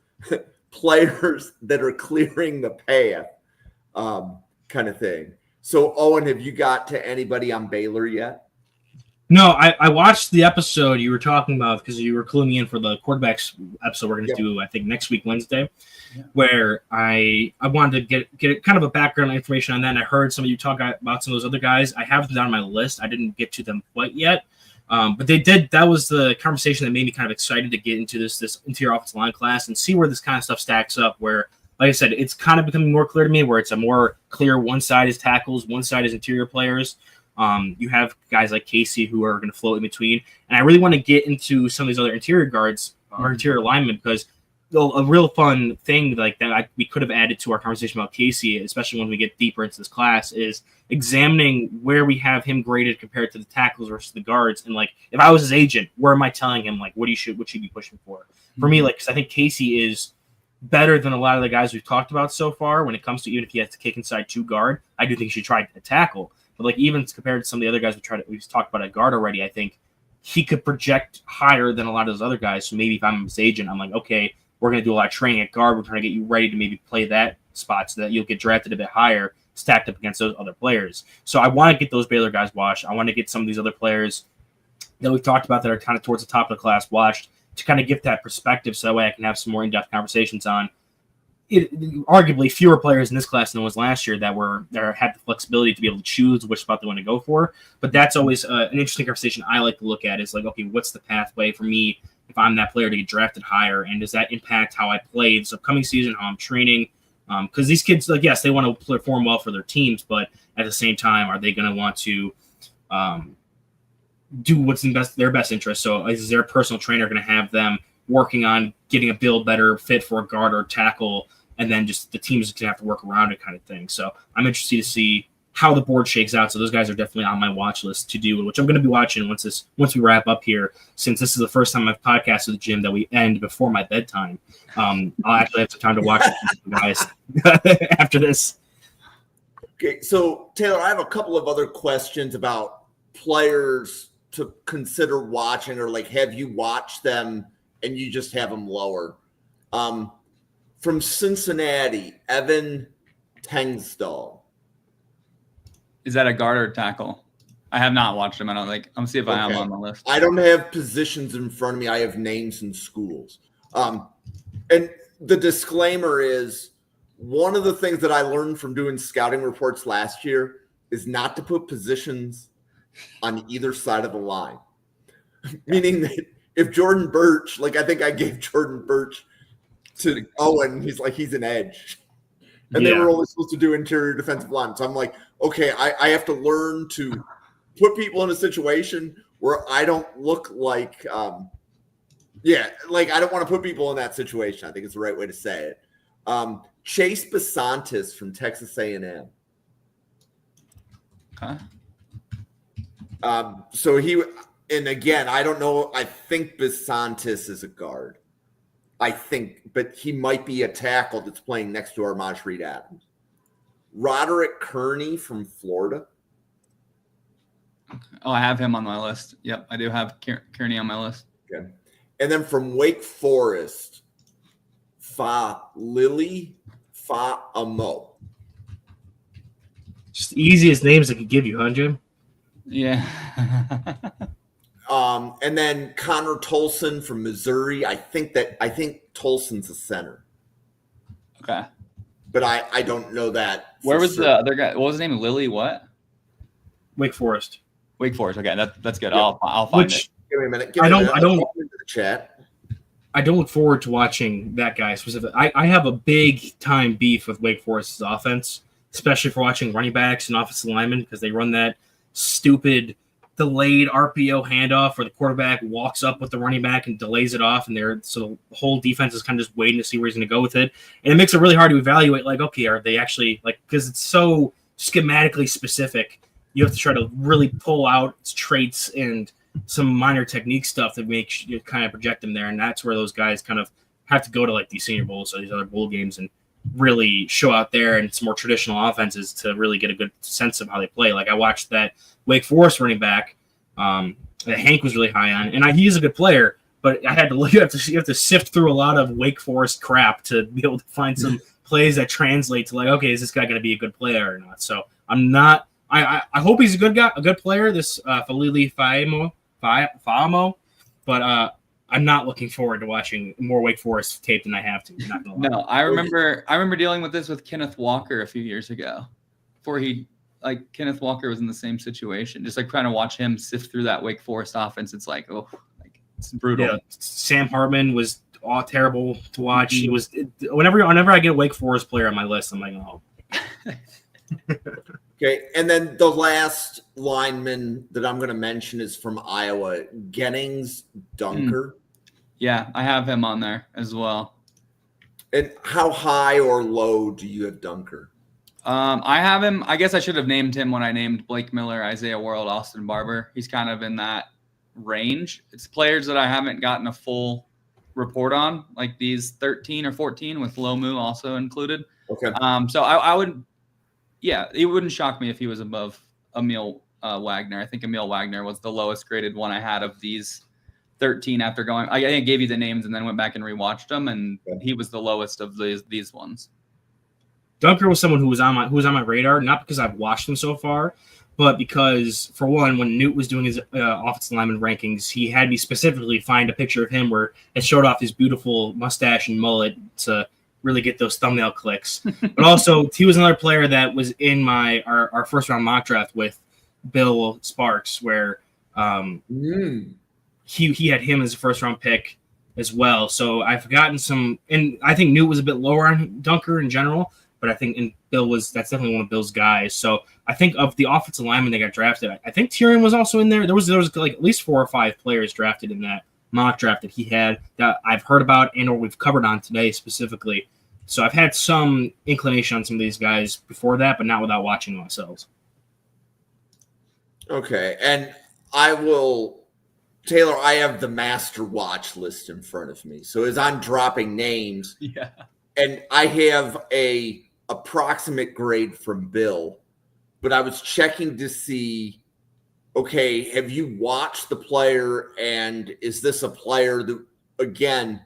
players that are clearing the path, kind of thing. So, Owen, have you got to anybody on Baylor yet? No, I watched the episode you were talking about, because you were cluing me in for the quarterbacks episode we're going to do, I think, next week, Wednesday, where I wanted to get kind of a background information on that, and I heard some of you talk about some of those other guys. I have them down on my list. I didn't get to them quite yet, but they did. That was the conversation that made me kind of excited to get into this interior offensive line class and see where this kind of stuff stacks up, where, like I said, it's kind of becoming more clear to me, where it's a more clear one side is tackles, one side is interior players. You have guys like Casey who are going to float in between. And I really want to get into some of these other interior guards or interior linemen, because a real fun thing like that we could have added to our conversation about Casey, especially when we get deeper into this class, is examining where we have him graded compared to the tackles versus the guards. And, like, if I was his agent, where am I telling him, like, what should he be pushing for? For me, like, because I think Casey is better than a lot of the guys we've talked about so far when it comes to, even if he has to kick inside 2 guard, I do think he should try to tackle. But, like, even compared to some of the other guys we've talked about at guard already, I think he could project higher than a lot of those other guys. So maybe if I'm his agent, I'm like, okay, we're going to do a lot of training at guard. We're trying to get you ready to maybe play that spot so that you'll get drafted a bit higher, stacked up against those other players. So I want to get those Baylor guys watched. I want to get some of these other players that we've talked about that are kind of towards the top of the class watched, to kind of get that perspective, so that way I can have some more in-depth conversations on arguably fewer players in this class than there was last year that had the flexibility to be able to choose which spot they want to go for. But that's always an interesting conversation I like to look at, is like, okay, what's the pathway for me if I'm that player to get drafted higher? And does that impact how I play this upcoming season, how I'm training? Because these kids, like, yes, they want to perform well for their teams, but at the same time, are they going to want to do what's in their best interest? So is their personal trainer going to have them working on getting a build better fit for a guard or tackle, and then just the team's going to have to work around it, kind of thing? So I'm interested to see how the board shakes out. So those guys are definitely on my watch list to do, which I'm going to be watching once we wrap up here, since this is the first time I've podcasted with Jim that we end before my bedtime. I'll actually have some time to watch you guys after this. Okay, so Taylor, I have a couple of other questions about players to consider watching, or like, have you watched them and you just have them lower? From Cincinnati, Evan Tengsdahl. Is that a guard or tackle? I have not watched him. I don't think. I'm see if I am on the list. I don't have positions in front of me. I have names and schools. And the disclaimer is, one of the things that I learned from doing scouting reports last year is not to put positions on either side of the line. Meaning that if Jordan Birch, like I think I gave Jordan Birch to Owen, he's an edge. And they were only supposed to do interior defensive line. So I'm like, okay, I have to learn to put people in a situation where I don't look like, I don't want to put people in that situation. I think it's the right way to say it. Chase Besantis from Texas A&M. Okay. So and again, I don't know. I think Besantis is a guard. But he might be a tackle that's playing next to Armaj Reed Adams. Roderick Kearney from Florida. Oh, I have him on my list. Yep, I do have Kearney on my list. Okay. And then from Wake Forest, Lily Fa'amo. Just the easiest names I could give you, huh, Jim? Yeah. And then Connor Tolson from Missouri. I think Tolson's a center. Okay. But I don't know that. Where was the other guy? What was his name? Lily what? Wake Forest. Wake Forest. Okay, that's good. Yeah. I'll find it. Give me a minute. I don't into the chat. I don't look forward to watching that guy specifically. I have a big time beef with Wake Forest's offense, especially for watching running backs and offensive linemen because they run that stupid delayed RPO handoff where the quarterback walks up with the running back and delays it off, and so the whole defense is kind of just waiting to see where he's going to go with it, and it makes it really hard to evaluate. Like, okay, are they actually because it's so schematically specific, you have to try to really pull out its traits and some minor technique stuff that makes you kind of project them there, and that's where those guys kind of have to go to like these Senior Bowls or these other bowl games and really show out there and some more traditional offenses to really get a good sense of how they play. Like I watched that Wake Forest running back that Hank was really high on, and he is a good player, but I had to look. You have to sift through a lot of Wake Forest crap to be able to find some plays that translate to like, okay, is this guy going to be a good player or not? So I'm not. I hope he's a good guy, a good player. This Falili Fa'amo, but I'm not looking forward to watching more Wake Forest tape than I have to. Not gonna lie. No, I remember dealing with this with Kenneth Walker a few years ago, before Kenneth Walker was in the same situation. Just like trying to watch him sift through that Wake Forest offense, it's like, it's brutal. Yeah, Sam Hartman was terrible to watch. He was whenever I get a Wake Forest player on my list, I'm like, oh. Okay, and then the last lineman that I'm going to mention is from Iowa, Gennings Dunker. Yeah, I have him on there as well. And how high or low do you have Dunker? I have him. I guess I should have named him when I named Blake Miller, Isaiah World, Austin Barber. He's kind of in that range. It's players that I haven't gotten a full report on, like these 13 or 14 with Lomu also included. Okay. So I would, yeah, it wouldn't shock me if he was above Emil Wagner. I think Emil Wagner was the lowest graded one I had of these 13 after going. I gave you the names and then went back and rewatched them, and he was the lowest of these ones. Dunker was someone who was on my radar, not because I've watched him so far, but because, for one, when Newt was doing his offensive lineman rankings, he had me specifically find a picture of him where it showed off his beautiful mustache and mullet to really get those thumbnail clicks. But also, he was another player that was in our first round mock draft with Bill Sparks, where he had him as a first round pick as well. So I've gotten some, and I think Newt was a bit lower on Dunker in general. But I think that's definitely one of Bill's guys. So I think of the offensive linemen that got drafted, I think Tyrion was also in there. There was like at least 4 or 5 players drafted in that mock draft that he had that I've heard about and or we've covered on today specifically. So I've had some inclination on some of these guys before that, but not without watching them ourselves. Okay, and Taylor, I have the master watch list in front of me. So as I'm dropping names, and I have a approximate grade from Bill, but I was checking to see, okay, have you watched the player, and is this a player that, again,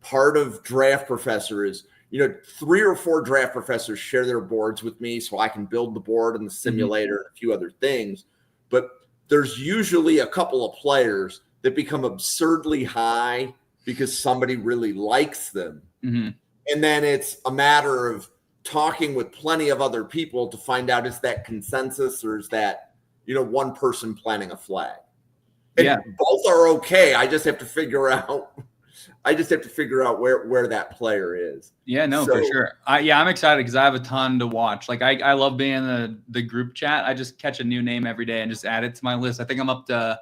part of Draft Professor is, 3 or 4 Draft Professors share their boards with me so I can build the board and the simulator and a few other things, but there's usually a couple of players that become absurdly high because somebody really likes them. Mm-hmm. And then it's a matter of talking with plenty of other people to find out, is that consensus or is that one person planting a flag. And Yeah. both are okay. I just have to figure out where that player is. Yeah, no, for sure. I'm excited because I have a ton to watch. Like I love being in the group chat. I just catch a new name every day and just add it to my list. I think I'm up to,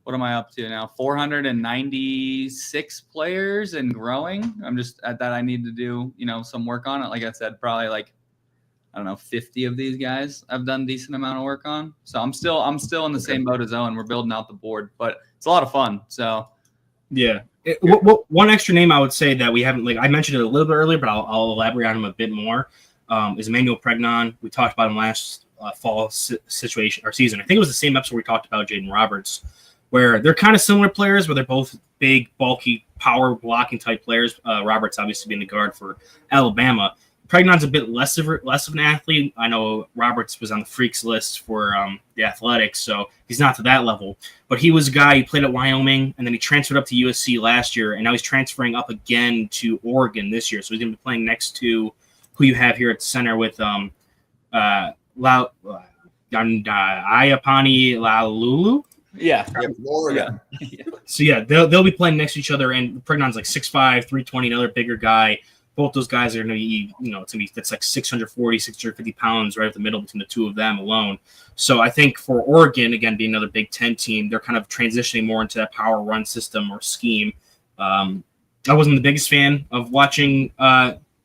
what am I up to now? 496 players and growing. I'm just at that. I need to do, some work on it. Like I said, probably like, I don't know, 50 of these guys I've done a decent amount of work on. So I'm still in the same boat as Owen. We're building out the board, but it's a lot of fun. So yeah. One extra name I would say that we haven't, I mentioned it a little bit earlier, but I'll elaborate on him a bit more, is Emmanuel Pregnon. We talked about him last fall situation or season. I think it was the same episode we talked about Jaden Roberts, where they're kind of similar players, but they're both big, bulky, power blocking type players. Roberts obviously being the guard for Alabama. Pregnon's a bit less of an athlete. I know Roberts was on the freaks list for the Athletics, so he's not to that level. But he was a guy who played at Wyoming, and then he transferred up to USC last year, and now he's transferring up again to Oregon this year. So he's going to be playing next to who you have here at the center with Iapani Lalulu. yeah. Oregon. So yeah, they'll be playing next to each other, and Pregnon's like 6'5", 320, another bigger guy. Both those guys are going to be, that's like 640, 650 pounds right at the middle between the two of them alone. So I think for Oregon, again, being another Big Ten team, they're kind of transitioning more into that power run system or scheme. I wasn't the biggest fan of watching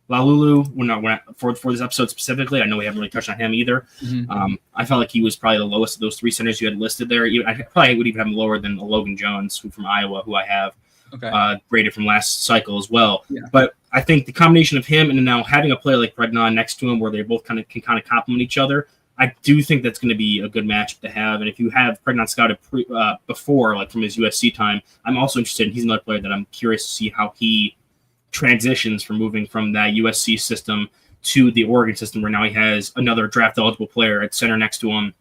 Lalulu for this episode specifically. I know we haven't really touched on him either. Mm-hmm. I felt like he was probably the lowest of those three centers you had listed there. I probably would even have him lower than Logan Jones, from Iowa, who I have graded from last cycle as well. Yeah. But I think the combination of him and now having a player like Pregnon next to him where they both can complement each other, I do think that's going to be a good matchup to have. And if you have Pregnon scouted before, like from his USC time, I'm also interested in, he's another player that I'm curious to see how he transitions from moving from that USC system to the Oregon system, where now he has another draft eligible player at center next to him,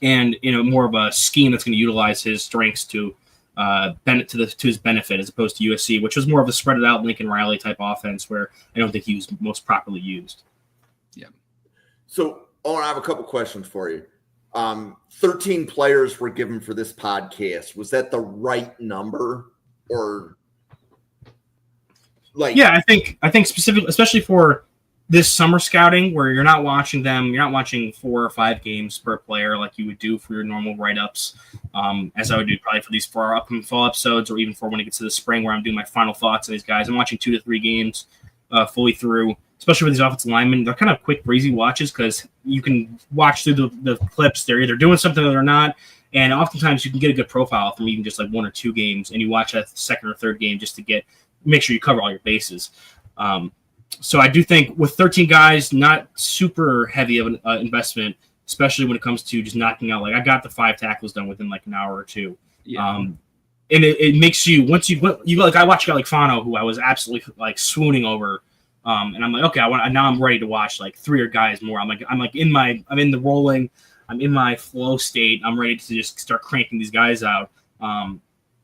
and more of a scheme that's going to utilize his strengths to his benefit, as opposed to USC, which was more of a spread it out Lincoln Riley type offense, where I don't think he was most properly used. Yeah. So, Owen, I have a couple questions for you. 13 players were given for this podcast. Was that the right number, or Yeah, I think specifically, especially for this summer scouting, where you're not watching 4 or 5 games per player like you would do for your normal write-ups, as I would do probably for our upcoming fall episodes, or even for when it gets to the spring where I'm doing my final thoughts on these guys. I'm watching 2 to 3 games fully through, especially with these offensive linemen. They're kind of quick, breezy watches because you can watch through the clips. They're either doing something or they're not, and oftentimes you can get a good profile from even just like 1 or 2 games, and you watch that second or third game just to make sure you cover all your bases. So I do think with 13 guys, not super heavy of an investment, especially when it comes to just knocking out. Like, I got the 5 tackles done within like an hour or 2. Yeah. And it makes you, once you like, I watched a guy like Fano, who I was absolutely like swooning over, and I'm like, okay, now I'm ready to watch like 3 or guys more. I'm in the rolling, I'm in my flow state. I'm ready to just start cranking these guys out.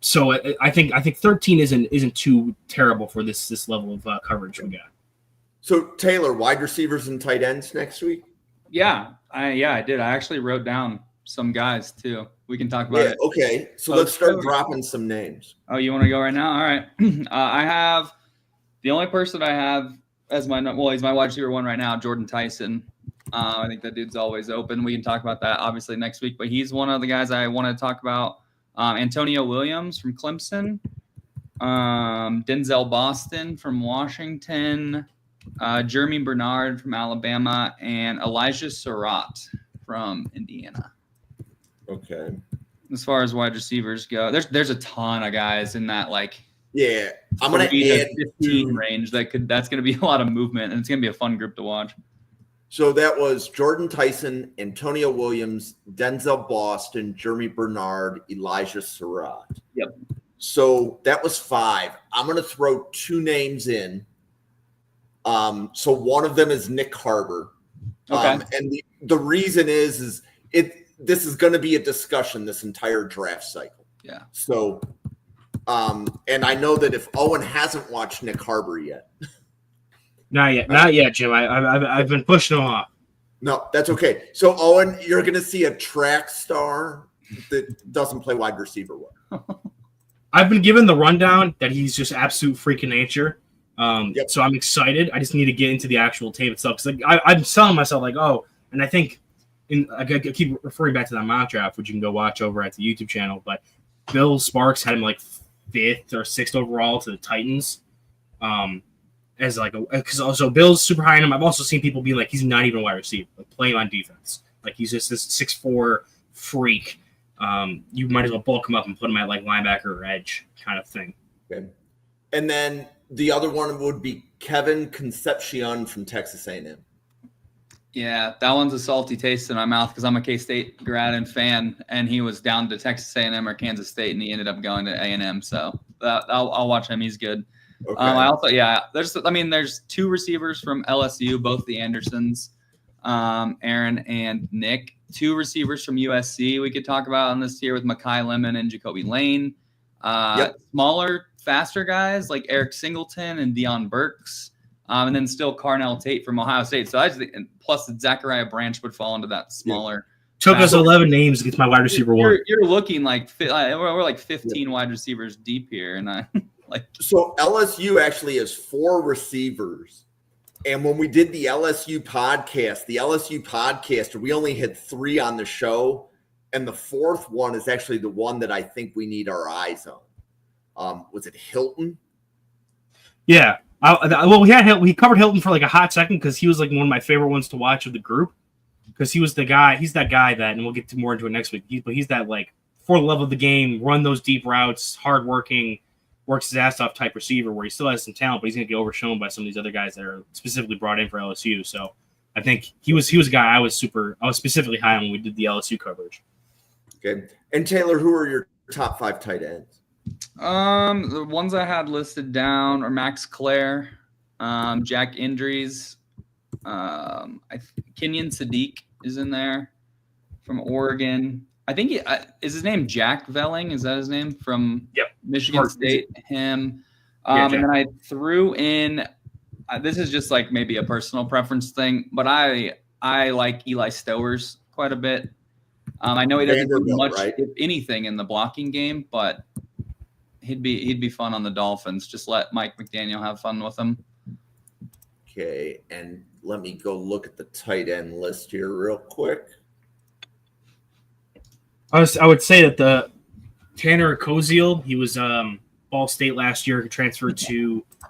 So I think 13 isn't too terrible for this level of coverage we got. So, Taylor, wide receivers and tight ends next week? Yeah, I did. I actually wrote down some guys too. We can talk about it. Okay. So let's start dropping some names. Oh, you want to go right now? All right. I have the only person I have as he's my wide receiver 1 right now, Jordan Tyson. I think that dude's always open. We can talk about that obviously next week, but he's one of the guys I want to talk about. Antonio Williams from Clemson, Denzel Boston from Washington, Jeremy Bernard from Alabama, and Elijah Surratt from Indiana. Okay. As far as wide receivers go, there's a ton of guys in that I'm gonna add 15 range. That's gonna be a lot of movement, and it's gonna be a fun group to watch. So that was Jordan Tyson, Antonio Williams, Denzel Boston, Jeremy Bernard, Elijah Surratt. Yep. So that was 5. I'm gonna throw 2 names in. So one of them is Nick Harbor. Okay. And the reason is this is going to be a discussion this entire draft cycle. Yeah. So, and I know that if Owen hasn't watched Nick Harbor yet. Not yet, Jim. I've been pushing him off. No, that's okay. So, Owen, you're going to see a track star that doesn't play wide receiver well. I've been given the rundown that he's just absolute freak of nature. Yep. So I'm excited. I just need to get into the actual tape itself. Because I'm telling myself, like, oh, and I think I keep referring back to that mock draft, which you can go watch over at the YouTube channel. But Bill Sparks had him like 5th or 6th overall to the Titans. As like because also Bill's super high on him. I've also seen people be like, he's not even a wide receiver, like playing on defense. Like he's just this 6'4" freak. You might as well bulk him up and put him at like linebacker or edge kind of thing. Okay. And then the other one would be Kevin Concepcion from Texas A&M. Yeah, that one's a salty taste in my mouth because I'm a K-State grad and fan, and he was down to Texas A&M or Kansas State, and he ended up going to A&M. So I'll watch him. He's good. Okay. I also, there's 2 receivers from LSU, both the Andersons, Aaron and Nick. 2 receivers from USC we could talk about on this tier with Mekhi Lemon and Jacoby Lane. Smaller, faster guys like Eric Singleton and Deion Burks. And then still Carnell Tate from Ohio State. So I just think, and plus Zachariah Branch would fall into that smaller. Took us 11 names to get my wide receiver one. You're looking like we're like 15 wide receivers deep here, and I like. So LSU actually has 4 receivers, and when we did the LSU podcaster, we only had 3 on the show, and the 4th one is actually the one that I think we need our eyes on. Was it Hilton? Yeah. We covered Hilton for like a hot second because he was like one of my favorite ones to watch of the group because he was the guy. He's that guy that, and we'll get to more into it next week. But he's that like for the love of the game, run those deep routes, hardworking, works his ass off type receiver where he still has some talent, but he's gonna get overshown by some of these other guys that are specifically brought in for LSU. So I think he was a guy I was specifically high on when we did the LSU coverage. Okay, and Taylor, who are your top 5 tight ends? The ones I had listed down are Max Clare, Jack Indries, Kenyon Sadiq is in there from Oregon. I think is his name Jack Velling. Is that his name from Michigan State? Him. And then I threw in. This is just like maybe a personal preference thing, but I like Eli Stowers quite a bit. I know he doesn't do much, if anything, in the blocking game, but he'd be fun on the Dolphins. Just let Mike McDaniel have fun with him. Okay, and let me go look at the tight end list here real quick. I would say that the Tanner Koziel, he was Ball State last year, transferred to I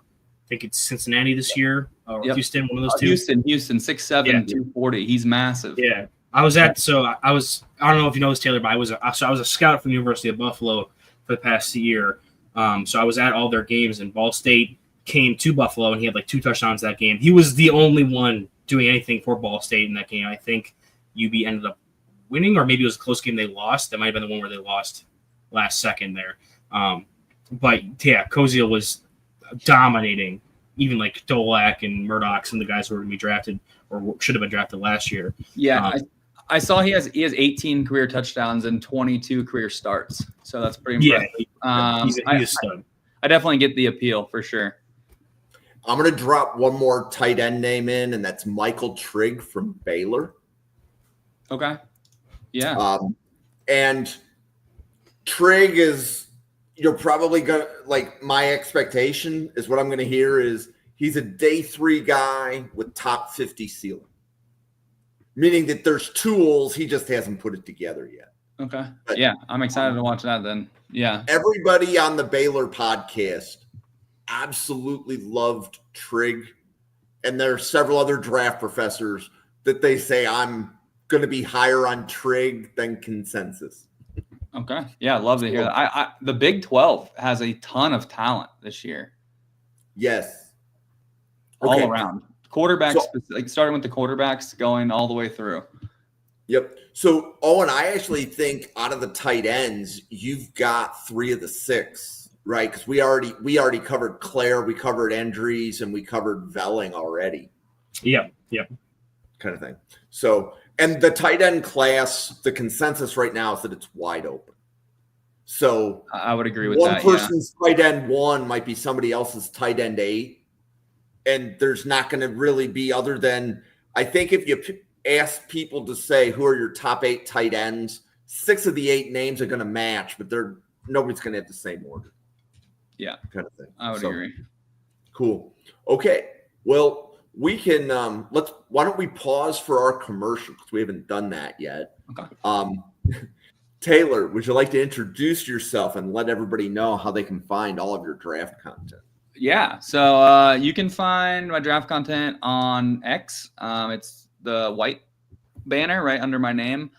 think it's Cincinnati this year or Houston, one of those two. Houston, 6'7", 240. He's massive. Yeah. I don't know if you know this, Taylor, but I was a scout from the University of Buffalo for the past year. So I was at all their games, and Ball State came to Buffalo, and he had like 2 touchdowns that game. He was the only one doing anything for Ball State in that game. I think UB ended up winning, or maybe it was a close game they lost. That might have been the one where they lost last second there. But yeah, Koziel was dominating, even like Dolak and Murdoch, and the guys who were going to be drafted or should have been drafted last year. Yeah, I saw he has 18 career touchdowns and 22 career starts. So that's pretty impressive. Yeah, he's a stud. I definitely get the appeal for sure. I'm going to drop one more tight end name in, and that's Michael Trigg from Baylor. Okay. Yeah. And Trigg is, you're probably going to, like, my expectation is what I'm going to hear is he's a day 3 guy with top 50 ceiling. Meaning that there's tools, he just hasn't put it together yet. Okay. But, yeah, I'm excited to watch that then. Yeah. Everybody on the Baylor podcast absolutely loved Trigg. And there are several other draft professors that they say I'm going to be higher on Trigg than consensus. Okay. Yeah, I'd love to hear that. The Big 12 has a ton of talent this year. Yes. All around. Quarterbacks, like starting with the quarterbacks, going all the way through. Yep. So, Owen, I actually think out of the tight ends, you've got 3 of the 6, right? Because we already covered Claire, we covered Andrews, and we covered Velling already. Yep. Kind of thing. So, and the tight end class, the consensus right now is that it's wide open. So I would agree with one that. Person's tight end 1 might be somebody else's tight end 8. And there's not going to really be other than, I think if you asked people to say who are your top 8 tight ends. 6 of the 8 names are going to match, but nobody's going to have the same order. Yeah, kind of thing. I would agree. Cool. Okay. Well, we can why don't we pause for our commercial because we haven't done that yet. Okay. Taylor, would you like to introduce yourself and let everybody know how they can find all of your draft content? Yeah. So you can find my draft content on X. It's the white banner right under my name.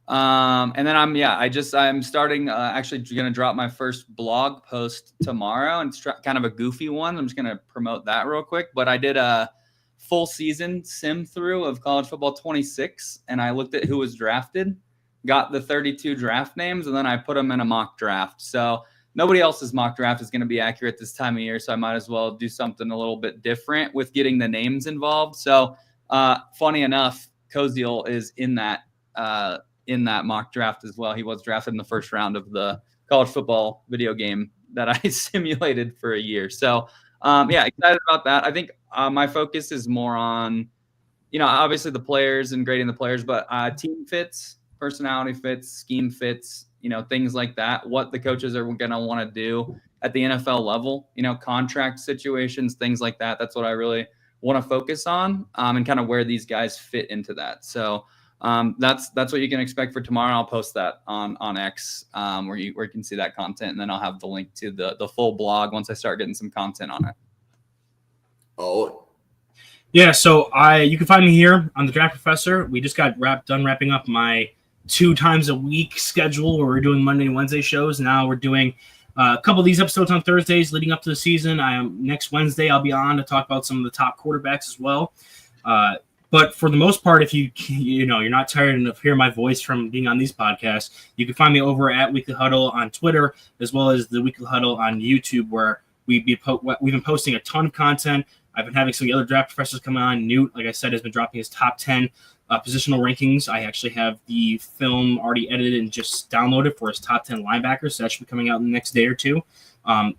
And then I'm starting, actually going to drop my first blog post tomorrow, and it's kind of a goofy one. I'm just going to promote that real quick, but I did a full season sim through of college football 26. And I looked at who was drafted, got the 32 draft names, and then I put them in a mock draft. So nobody else's mock draft is going to be accurate this time of year. So I might as well do something a little bit different with getting the names involved. So funny enough, Koziel is in that mock draft as well. He was drafted in the first round of the college football video game that I simulated for a year. So excited about that. I think my focus is more on, obviously the players and grading the players, but team fits, personality fits, scheme fits, things like that, what the coaches are going to want to do at the NFL level, contract situations, things like that. That's what I really want to focus on, and kind of where these guys fit into that. So that's what you can expect for tomorrow. I'll post that on X, where you can see that content, and then I'll have the link to the full blog once I start getting some content on it. Oh, yeah. So you can find me here on the Draft Professor. We just got done wrapping up my 2 times a week schedule where we're doing Monday and Wednesday shows. Now we're doing a couple of these episodes on Thursdays leading up to the season. Next Wednesday I'll be on to talk about some of the top quarterbacks as well. But for the most part, if you're not tired of hearing my voice from being on these podcasts, you can find me over at Weekly Huddle on Twitter, as well as the Weekly Huddle on YouTube, where we've been posting a ton of content. I've been having some of the other draft professors come on. Newt, like I said, has been dropping his top 10 positional rankings. I actually have the film already edited and just downloaded for his top 10 linebackers, so that should be coming out in the next day or two.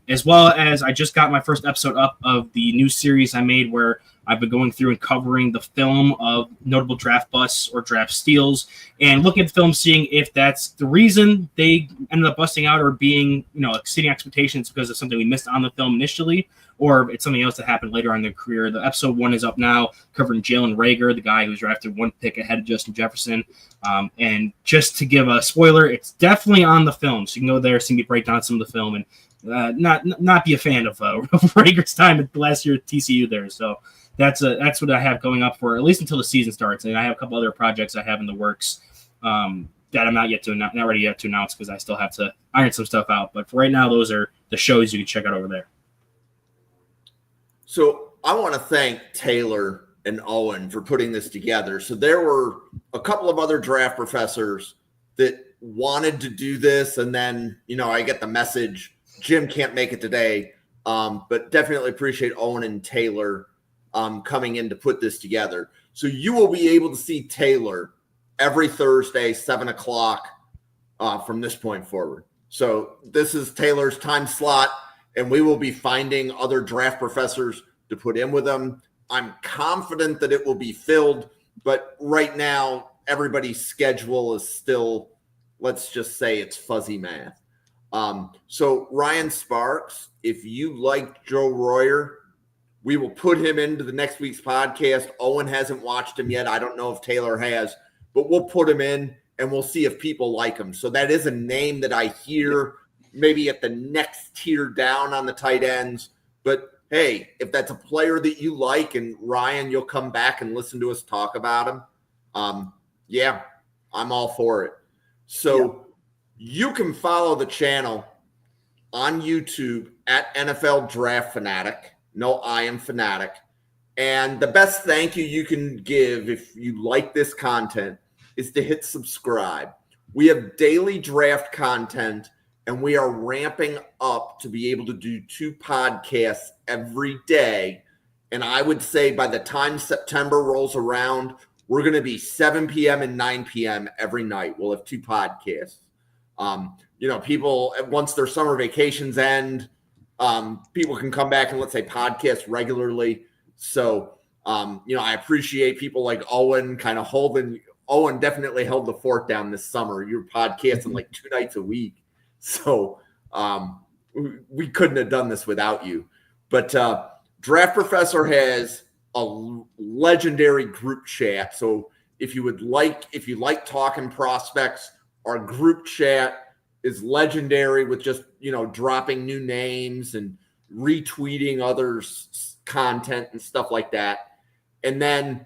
As well as I just got my first episode up of the new series I made where I've been going through and covering the film of notable draft busts or draft steals and looking at the film, seeing if that's the reason they ended up busting out or being, exceeding expectations because of something we missed on the film initially, or it's something else that happened later on in their career. The episode 1 is up now, covering Jalen Reagor, the guy who was drafted 1 pick ahead of Justin Jefferson. And just to give a spoiler, it's definitely on the film. So you can go there, see me break down some of the film, and not be a fan of Reagor's time at last year at TCU there. So that's what I have going up for at least until the season starts. And I have a couple other projects I have in the works that I'm not ready yet to announce because I still have to iron some stuff out. But for right now, those are the shows you can check out over there. So I want to thank Taylor and Owen for putting this together. So there were a couple of other draft professors that wanted to do this. And then, I get the message, Jim can't make it today. But definitely appreciate Owen and Taylor coming in to put this together. So you will be able to see Taylor every Thursday, 7:00 from this point forward. So this is Taylor's time slot, and we will be finding other draft professors to put in with them. I'm confident that it will be filled, but right now everybody's schedule is still, let's just say it's fuzzy math. So Ryan Sparks, if you like Joe Royer, we will put him into the next week's podcast. Owen hasn't watched him yet. I don't know if Taylor has, but we'll put him in and we'll see if people like him. So that is a name that I hear maybe at the next tier down on the tight ends. But hey, if that's a player that you like and Ryan, you'll come back and listen to us talk about him. I'm all for it. So you can follow the channel on YouTube at NFL Draft Fanatic. No, I am Fanatic. And the best thank you can give if you like this content is to hit subscribe. We have daily draft content, and we are ramping up to be able to do 2 podcasts every day. And I would say by the time September rolls around, we're going to be 7 p.m. and 9 p.m. every night. We'll have 2 podcasts. People, once their summer vacations end, people can come back and, let's say, podcast regularly. So I appreciate people like Owen kind of holding. Owen definitely held the fort down this summer. You're podcasting like 2 nights a week. So we couldn't have done this without you. But Draft Professor has a legendary group chat. So if you like talking prospects, our group chat is legendary with just, dropping new names and retweeting others' content and stuff like that. And then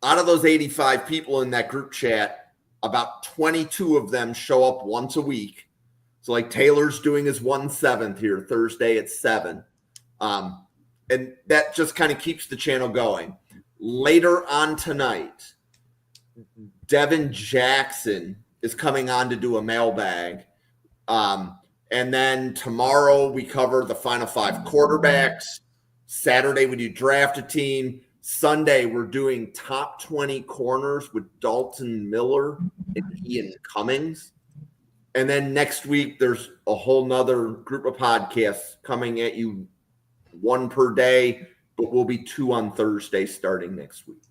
out of those 85 people in that group chat, about 22 of them show up once a week. So like Taylor's doing his 1/7 here Thursday at 7. And that just kind of keeps the channel going. Later on tonight, Devin Jackson is coming on to do a mailbag. And then tomorrow we cover the final 5 quarterbacks. Saturday we do draft a team. Sunday we're doing top 20 corners with Dalton Miller and Ian Cummings. And then next week there's a whole nother group of podcasts coming at you, 1 per day, but we'll be 2 on Thursday starting next week.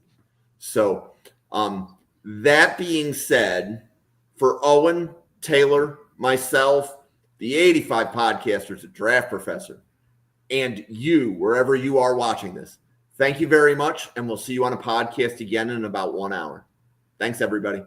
So that being said, for Owen, Taylor, myself, the 85 podcasters at Draft Professor, and you, wherever you are watching this, thank you very much, and we'll see you on a podcast again in about 1 hour. Thanks, everybody.